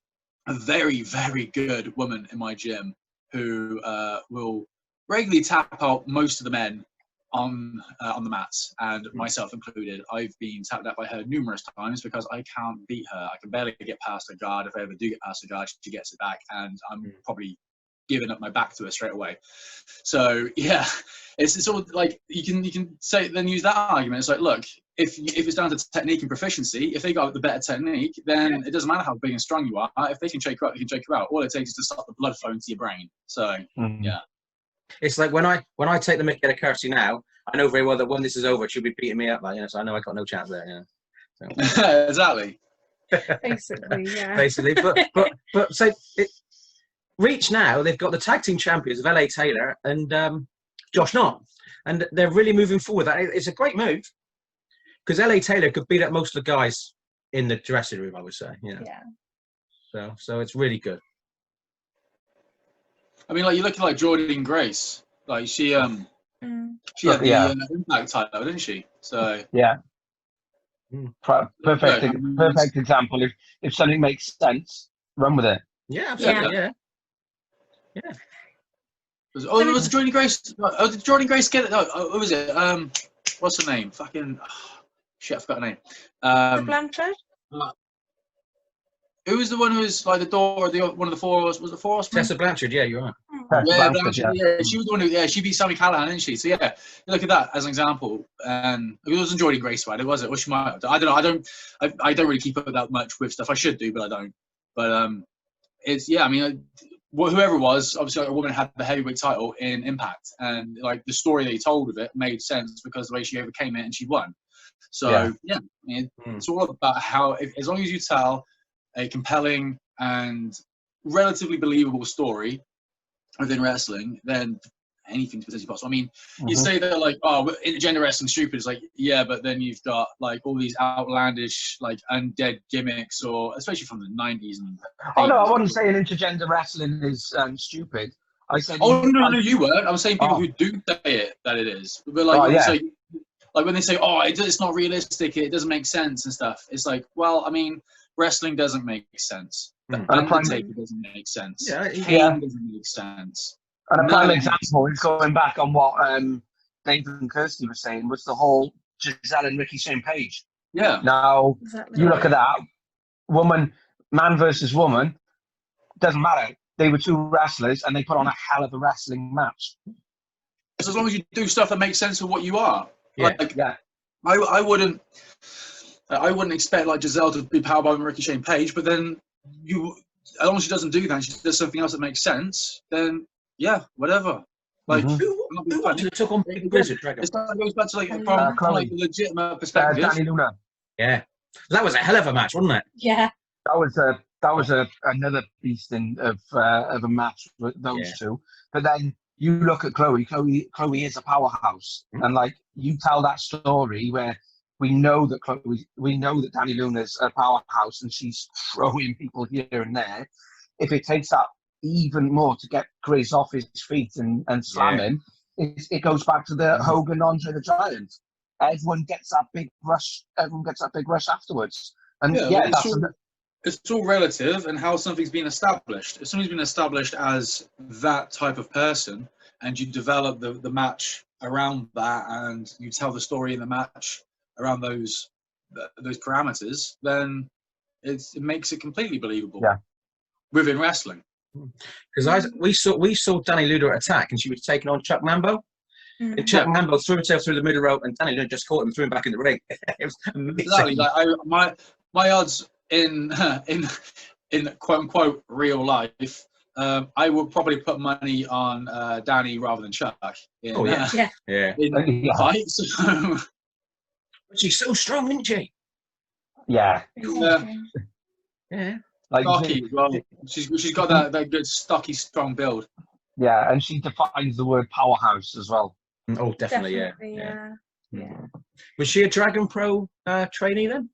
very very good woman in my gym who will regularly tap out most of the men on the mats, and myself included. I've been tapped out by her numerous times because I can't beat her. I can barely get past her guard. If I ever do get past her guard, she gets it back, and I'm probably giving up my back to her straight away. So yeah, it's all like you can say then use that argument. It's like, look, if it's down to technique and proficiency, if they got the better technique, then it doesn't matter how big and strong you are. If they can shake you out, they can shake you out. All it takes is to stop the blood flow into your brain. So yeah. It's like when I take the mick at a Kirsty now, I know very well that when this is over, she'll be beating me up, like, so I know I got no chance there. So. Exactly. Basically, yeah. Basically, but so Reach now, they've got the tag team champions of LA Taylor and Josh Knott, and they're really moving forward. It's a great move because LA Taylor could beat up most of the guys in the dressing room, I would say. Yeah. So it's really good. I mean, like you look at like Jordan Grace, like she had the Impact title, didn't she? So yeah, perfect example. If something makes sense, run with it. Yeah, absolutely. Yeah. Was Jordan Grace? Did Jordan Grace get it? What was it? What's her name? Fucking shit, I forgot her name. Blanchard. Who was the one who was like the daughter of one of the four? Was the four? Tessa Blanchard. Yeah, you're right. Blanchard, she was the one who. Yeah, she beat Sami Callihan, didn't she? So yeah, look at that as an example. And it wasn't Jordan Grace, right? It was it? Or she might. I don't know. I don't really keep up that much with stuff. I should do, but I don't. But it's I mean, whoever it was, obviously, a woman had the heavyweight title in Impact, and like the story they told of it made sense because the way she overcame it and she won. So I mean, it's all about how, as long as you tell a compelling and relatively believable story within wrestling, then anything's potentially possible. I mean, you say that like, oh, intergender wrestling's stupid. It's like, yeah, but then you've got like all these outlandish, like undead gimmicks, or especially from the 90s. And no, I wasn't saying intergender wrestling is stupid. I said, no, you weren't. I was saying people who do say that it is. But like, like when they say, oh, it's not realistic, it doesn't make sense and stuff. It's like, well, I mean, wrestling doesn't make sense. The Undertaker doesn't make sense. Kane doesn't make sense. And a prime example is going back on what David and Kirsty were saying, was the whole Giselle and Ricky Shane Page. Yeah. Now, you look at that, man versus woman, doesn't matter. They were two wrestlers and they put on a hell of a wrestling match. As long as you do stuff that makes sense for what you are. Yeah. I wouldn't expect like Giselle to be powerbombing Ricky Shane Page, but then as long as she doesn't do that, she does something else that makes sense, then yeah, whatever. Like who took on Big Blizzard Dragon? It goes back to like from like a legitimate perspective. Danny Luna. Yeah, that was a hell of a match, wasn't it? Yeah. That was another beast of a match with those two. But then you look at Chloe. Chloe is a powerhouse, and like you tell that story where we know that Danny Luna's a powerhouse, and she's throwing people here and there. If it takes that even more to get Chris off his feet and slamming, it goes back to the Hogan Andre the Giant. Everyone gets that big rush. Everyone gets that big rush afterwards. And it's all relative and how something's been established. If something's been established as that type of person, and you develop the match around that, and you tell the story in the match around those parameters, then it makes it completely believable. Yeah. Within wrestling. Because we saw Danny Ludo attack, and she was taking on Chuck Mambo. And Chuck Mambo threw himself through the middle rope, and Danny Ludo just caught him and threw him back in the ring. It was amazing. Exactly. Like my odds in quote unquote real life, I would probably put money on Danny rather than Chuck. In fights. But she's so strong, isn't she? Yeah. Yeah. Like stocky as well. She's got that good stocky strong build. Yeah, and she defines the word powerhouse as well. Oh, definitely. Yeah. Was she a Dragon Pro trainee then?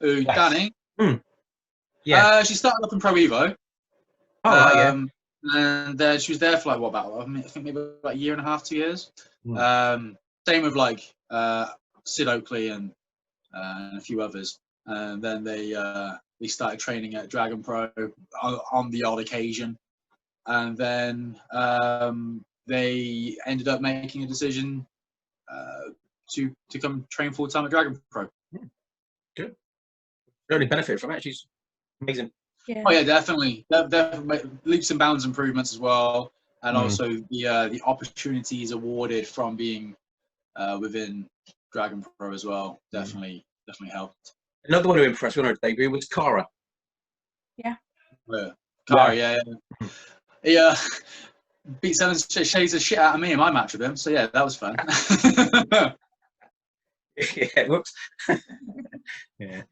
Yes. Danny? Yeah. She started up in Pro Evo. And she was there for like I think maybe about a year and a half, 2 years. Same with like Sid Oakley and a few others. And then they started training at Dragon Pro on the odd occasion. And then they ended up making a decision to come train full time at Dragon Pro. Good. Really benefit from it. She's amazing. Yeah. Oh yeah, definitely. Definitely leaps and bounds improvements as well, and also the opportunities awarded from being within Dragon Pro as well. Definitely helped. Another one who impressed me on her debut was Cara. Yeah. Cara, yeah. He beat 7 shades of shit out of me in my match with him, so yeah, that was fun. Whoops. Yeah.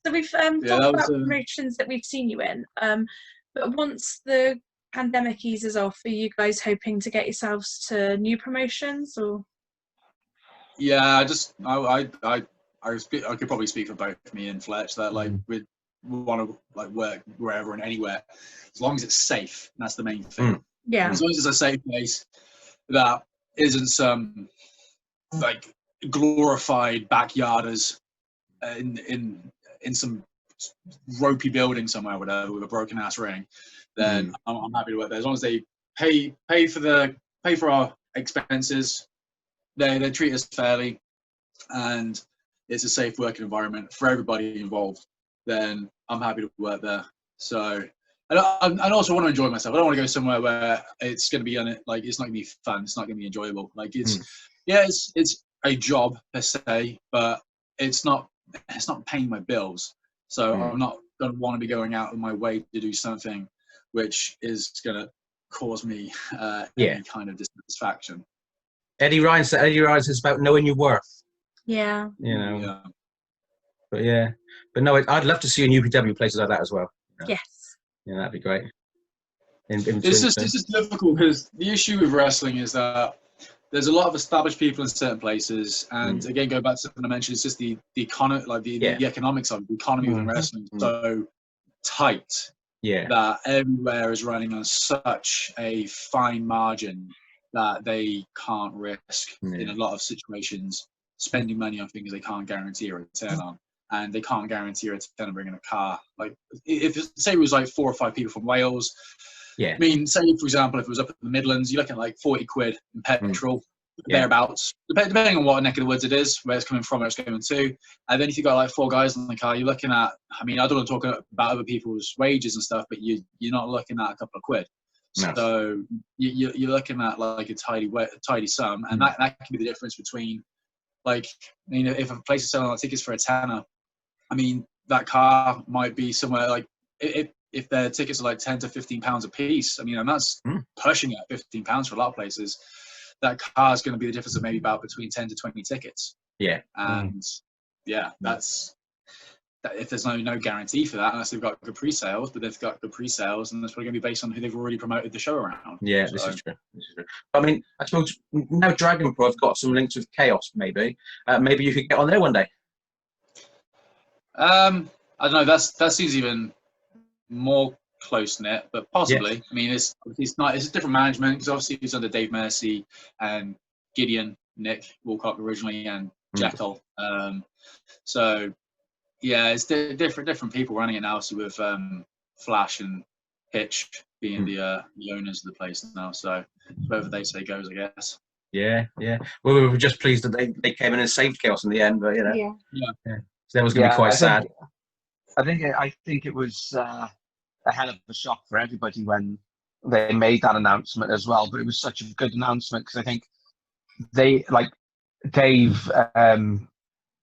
So we've talked about promotions that we've seen you in, but once the pandemic eases off, are you guys hoping to get yourselves to new promotions, or? Yeah, I could probably speak for both me and Fletch that like we want to like work wherever and anywhere, as long as it's safe. That's the main thing. Yeah. As long as it's a safe place that isn't some like glorified backyarders in some ropey building somewhere, whatever, with a broken ass ring, then I'm happy to work there. As long as they pay for our expenses, they treat us fairly, and it's a safe working environment for everybody involved, then I'm happy to work there. So, and I also want to enjoy myself. I don't want to go somewhere where it's going to be it's not going to be fun. It's not going to be enjoyable. Like it's a job per se, but it's not paying my bills. So I'm not going to want to be going out of my way to do something which is going to cause me any kind of dissatisfaction. Eddie Ryan is about knowing your worth. Yeah. You know. Yeah. But no, I'd love to see a UPW places like that as well. You know? Yes. Yeah, that'd be great. It's just difficult because the issue with wrestling is that there's a lot of established people in certain places, and again, go back to something I mentioned, it's just the economy, like the economics of the economy within wrestling is so tight that everywhere is running on such a fine margin that they can't risk in a lot of situations spending money on things they can't guarantee a return on, and they can't guarantee a return on bringing a car. Like if say it was like 4 or 5 people from Wales. I mean, say for example, if it was up in the Midlands, you're looking at like 40 quid in petrol, thereabouts, depending on what neck of the woods it is, where it's coming from, where it's going to. And then if you've got like 4 guys in the car, you're looking at, I mean, I don't want to talk about other people's wages and stuff, but you're not looking at a couple of quid. No. So you're looking at like a tidy sum, and that can be the difference between, like, I mean, if a place is selling tickets for a tenner, I mean, that car might be somewhere like, if their tickets are like £10 to £15 a piece, I mean, and that's pushing it at £15 for a lot of places, that car is going to be the difference of maybe about between 10 to 20 tickets. Yeah. And that's that. If there's no guarantee for that, unless they've got good pre-sales, but they've got good pre-sales, and that's probably going to be based on who they've already promoted the show around. Yeah, so. This is true. I mean, I suppose now Dragon Pro have got some links with Chaos, maybe. Maybe you could get on there one day. I don't know. That seems even more close knit, but possibly. Yeah. I mean, it's not. It's a different management because obviously it's under Dave Mercy and Gideon, Nick Wilcock originally, and Jekyll. So yeah, it's different people running it now. So with Flash and Hitch being the owners of the place now. So whatever they say goes, I guess. Yeah. Well, we were just pleased that they came in and saved Chaos in the end, but you know. Yeah. So that was going to be quite sad. I think it was a hell of a shock for everybody when they made that announcement as well. But it was such a good announcement because I think they, like Dave and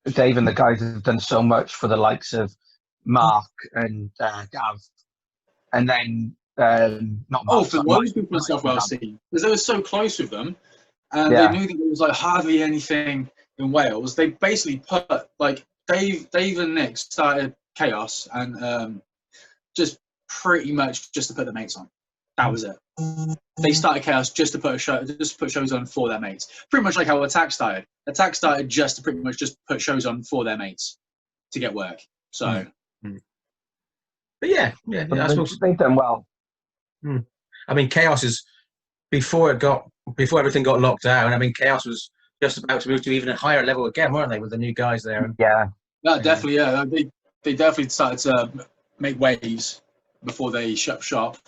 the guys have done so much for the likes of Mark and Gav, and then not Mark, for those people and stuff well seen because they were so close with them, and they knew that there was like hardly anything in Wales. They basically put like Dave and Nick started Chaos and just pretty much just to put the mates on. That was it. They started Chaos just to put shows on for their mates. Pretty much like how Attack started. Attack started just to pretty much just put shows on for their mates to get work. So, but yeah, I suppose they've done well. I mean, Chaos is before everything got locked down. I mean, Chaos was just about to move to even a higher level again, weren't they, with the new guys there? Yeah, definitely. Yeah, they definitely started to make waves before they shut shop.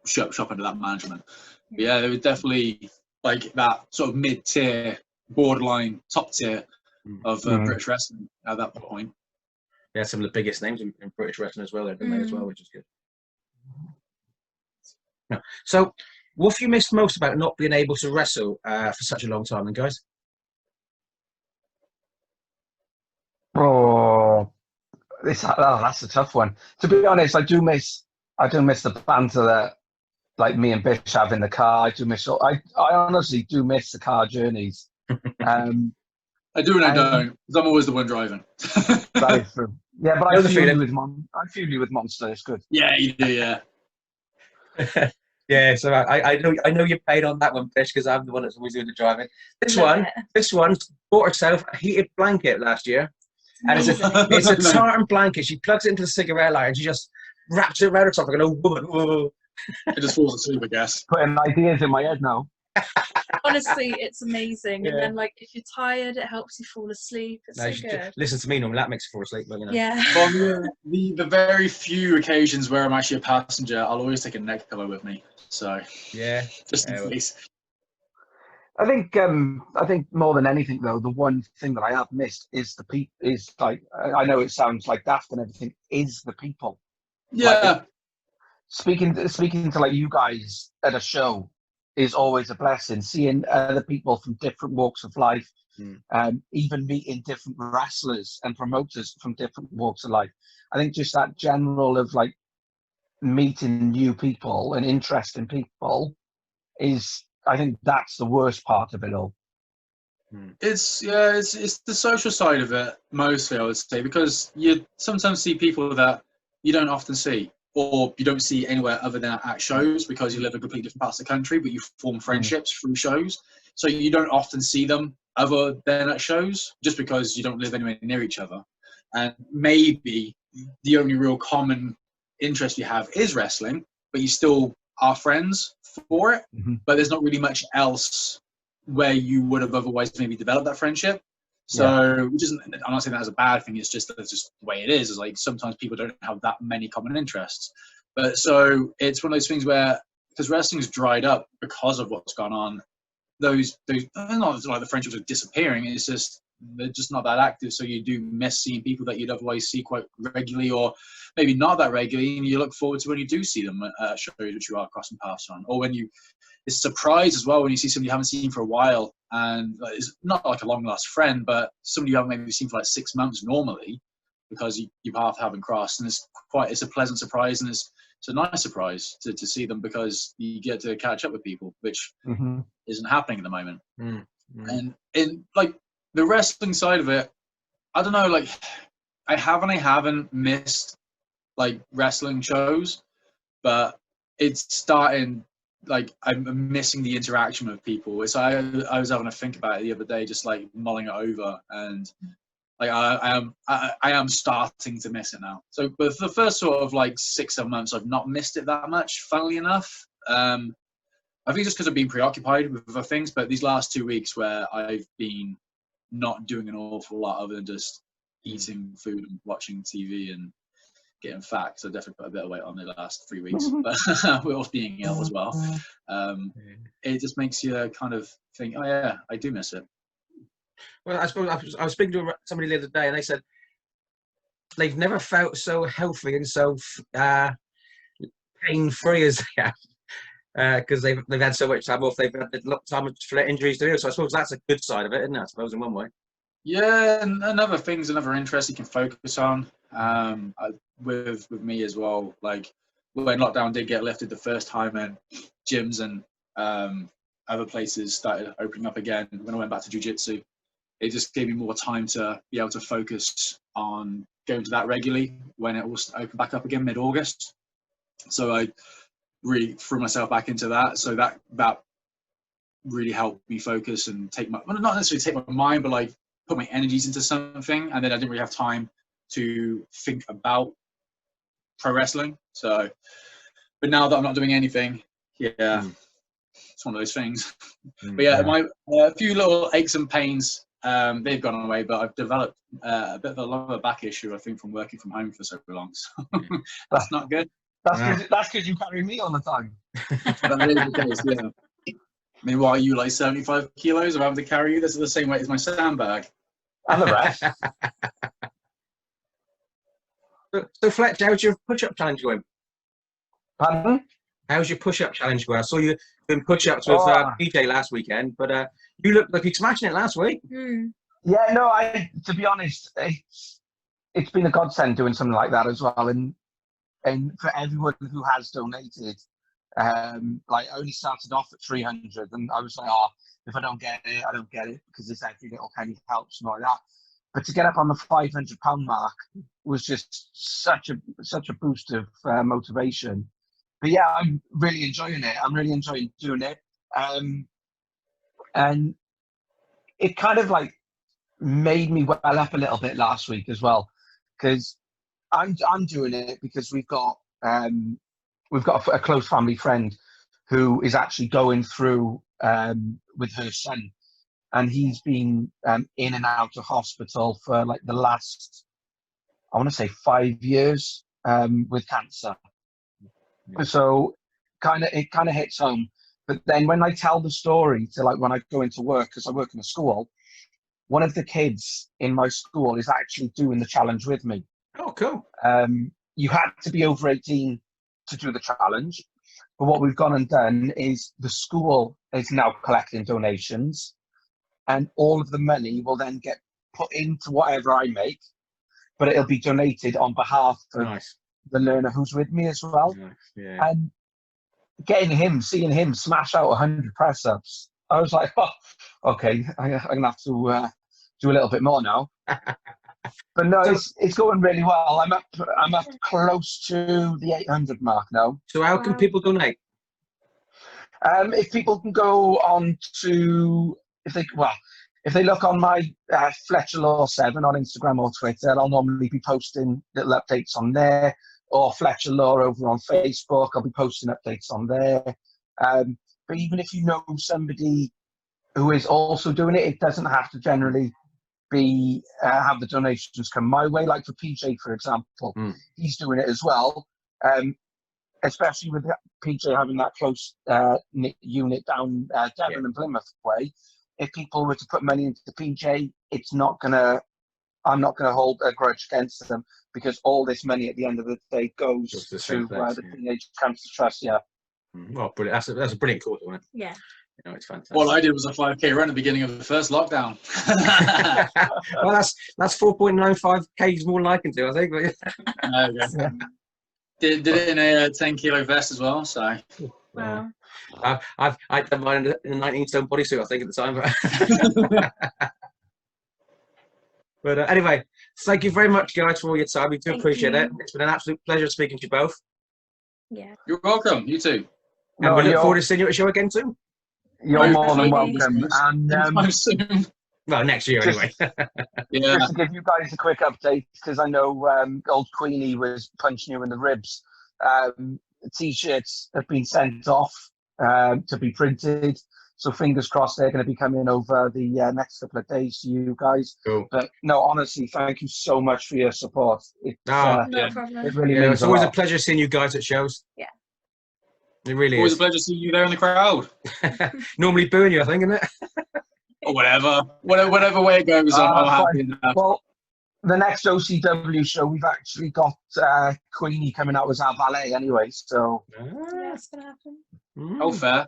Shut shop under that management. But yeah, they were definitely like that sort of mid-tier, borderline top tier of British wrestling at that point. Yeah, some of the biggest names in British wrestling as well. They've been made as well, which is good. Yeah. So, what have you missed most about not being able to wrestle for such a long time, then, guys? That's a tough one. To be honest, I do miss the banter that like me and Bish have in the car. I do miss. I honestly do miss the car journeys. I do and I don't, because I'm always the one driving. That is true. Yeah, but I feel you with Monster. It's good. Yeah, you do. Yeah. Yeah, so I know you're paid on that one, Bish, because I'm the one that's always doing the driving. This one bought herself a heated blanket last year, and it's a tartan blanket. She plugs it into the cigarette lighter and she just wraps it around her top like an old woman. Whoa. It just falls asleep, I guess. Putting ideas in my head now. Honestly, it's amazing. Yeah. And then, like, if you're tired, it helps you fall asleep. It's so good. Listen to me, normally that makes you fall asleep. But, you know. Yeah. The very few occasions where I'm actually a passenger, I'll always take a neck pillow with me. So yeah, just in case. I think more than anything though, the one thing that I have missed is the people. Is like I know it sounds like daft and everything. Is the people. Yeah. Like, speaking to like you guys at a show is always a blessing. Seeing other people from different walks of life, even meeting different wrestlers and promoters from different walks of life. I think just that general of like meeting new people and interesting people is, I think that's the worst part of it all. It's the social side of it mostly, I would say, because you sometimes see people that you don't often see, or you don't see anywhere other than at shows because you live in completely different parts of the country, but you form friendships through shows. So you don't often see them other than at shows just because you don't live anywhere near each other. And maybe the only real common interest you have is wrestling, but you still are friends for it. But there's not really much else where you would have otherwise maybe developed that friendship. So, which isn't, I'm not saying that as a bad thing. It's just the way it is. It's like sometimes people don't have that many common interests. But so it's one of those things where, because wrestling's dried up because of what's gone on, those not like the friendships are disappearing. It's just they're just not that active. So you do miss seeing people that you'd otherwise see quite regularly, or maybe not that regularly, and you look forward to when you do see them at shows which you are crossing paths on, or when you. It's a surprise as well when you see somebody you haven't seen for a while, and it's not like a long lost friend, but somebody you haven't maybe seen for like 6 months normally, because you haven't crossed, and it's a pleasant surprise, and it's a nice surprise to see them because you get to catch up with people, which isn't happening at the moment. And in like the wrestling side of it, I don't know, like I haven't missed like wrestling shows, but it's starting. Like I'm missing the interaction with people. So I was having to think about it the other day, just like mulling it over, and Like I am starting to miss it now. So, but for the first sort of like 6-7 months, I've not missed it that much. Funnily enough, I think just because I've been preoccupied with other things. But these last 2 weeks, where I've been not doing an awful lot other than just eating food and watching TV and getting fat, because I definitely put a bit of weight on the last 3 weeks, but we're all being ill as well. It just makes you kind of think, oh yeah, I do miss it. Well, I suppose I was speaking to somebody the other day, and they said they've never felt so healthy and so pain-free as they have, because they've had so much time off. They've had a lot of time for injuries to do. So I suppose that's a good side of it, isn't it? I suppose in one way. Yeah, and other things, another interest you can focus on. With me as well, like when lockdown did get lifted the first time, and gyms and other places started opening up again, when I went back to jiu-jitsu, it just gave me more time to be able to focus on going to that regularly when it was opened back up again mid-August. So I really threw myself back into that. So that really helped me focus and take my, well, not necessarily take my mind, but like put my energies into something. And then I didn't really have time to think about pro wrestling. So, but now that I'm not doing anything, yeah, it's one of those things. But yeah, my a few little aches and pains, they've gone away, but I've developed a bit of a lower back issue, I think, from working from home for so long. So that's not good. That's because you carry me all the time. That is the case, yeah. Meanwhile, you like 75 kilos, I'm having to carry you. This is the same weight as my sandbag. And the rest. So Fletch, how's your push-up challenge going? Pardon? How's your push-up challenge going? I saw you doing push-ups with PJ last weekend, but you looked like you're smashing it last week. Yeah, no, to be honest, it's been a godsend doing something like that as well. And for everyone who has donated, like I only started off at 300, and I was like, oh, if I don't get it, I don't get it, because it's every little penny helps and all that. But to get up on the £500 mark was just such a boost of motivation. But yeah, I'm really enjoying it. I'm really enjoying doing it. And it kind of like made me well up a little bit last week as well, because I'm doing it because we've got a close family friend who is actually going through with her son, and he's been in and out of hospital for like the last, I want to say 5 years with cancer. So it kind of hits home. But then when I tell the story to, like, when I go into work, because I work in a school, one of the kids in my school is actually doing the challenge with me. Oh, cool. You had to be over 18 to do the challenge. But what we've gone and done is the school is now collecting donations, and all of the money will then get put into whatever I make, but it'll be donated on behalf of the learner who's with me as well. Yeah. And seeing him smash out 100 press-ups, I was like, oh, okay, I'm gonna have to do a little bit more now. But no, it's going really well. I'm up close to the 800 mark now. So how can people donate? If people can go on to, if they look on my Fletcher Law 7 on Instagram or Twitter, I'll normally be posting little updates on there, or Fletcher Law over on Facebook, I'll be posting updates on there. But even if you know somebody who is also doing it, it doesn't have to generally be have the donations come my way. Like for PJ, for example, he's doing it as well. Especially with PJ having that close knit unit down Devon and Plymouth way. If people were to put money into the PJ, I'm not gonna hold a grudge against them, because all this money at the end of the day goes to the Teenage Cancer Trust. Yeah. Well, brilliant. That's a brilliant cause, isn't it? Yeah. You know, it's fantastic. All I did was a 5K run at the beginning of the first lockdown. Well, that's 4.95 k's more than I can do, I think. Yeah. Did it in a 10-kilo vest as well. So. Wow. I done mine in a 19-stone bodysuit, I think, at the time. But anyway, thank you very much, guys, for all your time. We do appreciate it. It's been an absolute pleasure speaking to you both. Yeah. You're welcome. You too. And we look forward to seeing you at the show again soon. You're more than welcome. And soon. Well, next year Just- anyway. Yeah. Just to give you guys a quick update, because I know old Queenie was punching you in the ribs. T-shirts have been sent off to be printed. So fingers crossed they're going to be coming over the next couple of days to you guys. Cool. But no, honestly, thank you so much for your support. It's, Ah, No Yeah. problem. it really Yeah, means it's a always a lot. pleasure seeing you guys at shows. Yeah. It really Always a is. pleasure seeing you there in the crowd. Normally booing you, I think, isn't it? Or whatever. Whatever way it goes, I'm happy enough. Well, the next OCW show, we've actually got Queenie coming out as our valet anyway. So Yeah, it's gonna happen. Oh, fair.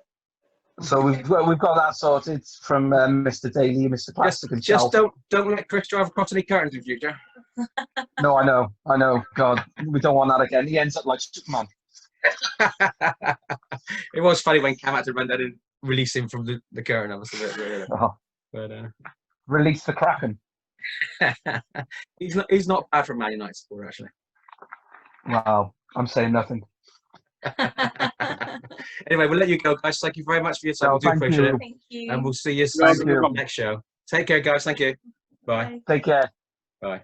we've got that sorted from Mr. Daly and Mr. Plastic himself. Just don't let Chris drive across any curtains in future. No, I know. God, we don't want that again. He ends up like Superman. It was funny when Cam had to run down and release him from the curtain. I was a bit weird. Oh, But release the Kraken. he's not bad for a Man United supporter, actually. Wow, I'm saying nothing. Anyway, we'll let you go, guys. Thank you very much for your time. No, We do thank appreciate you. it. Thank you. And we'll see you Thank soon you. next show. Take care, guys. Thank you. Bye. Take care. Bye.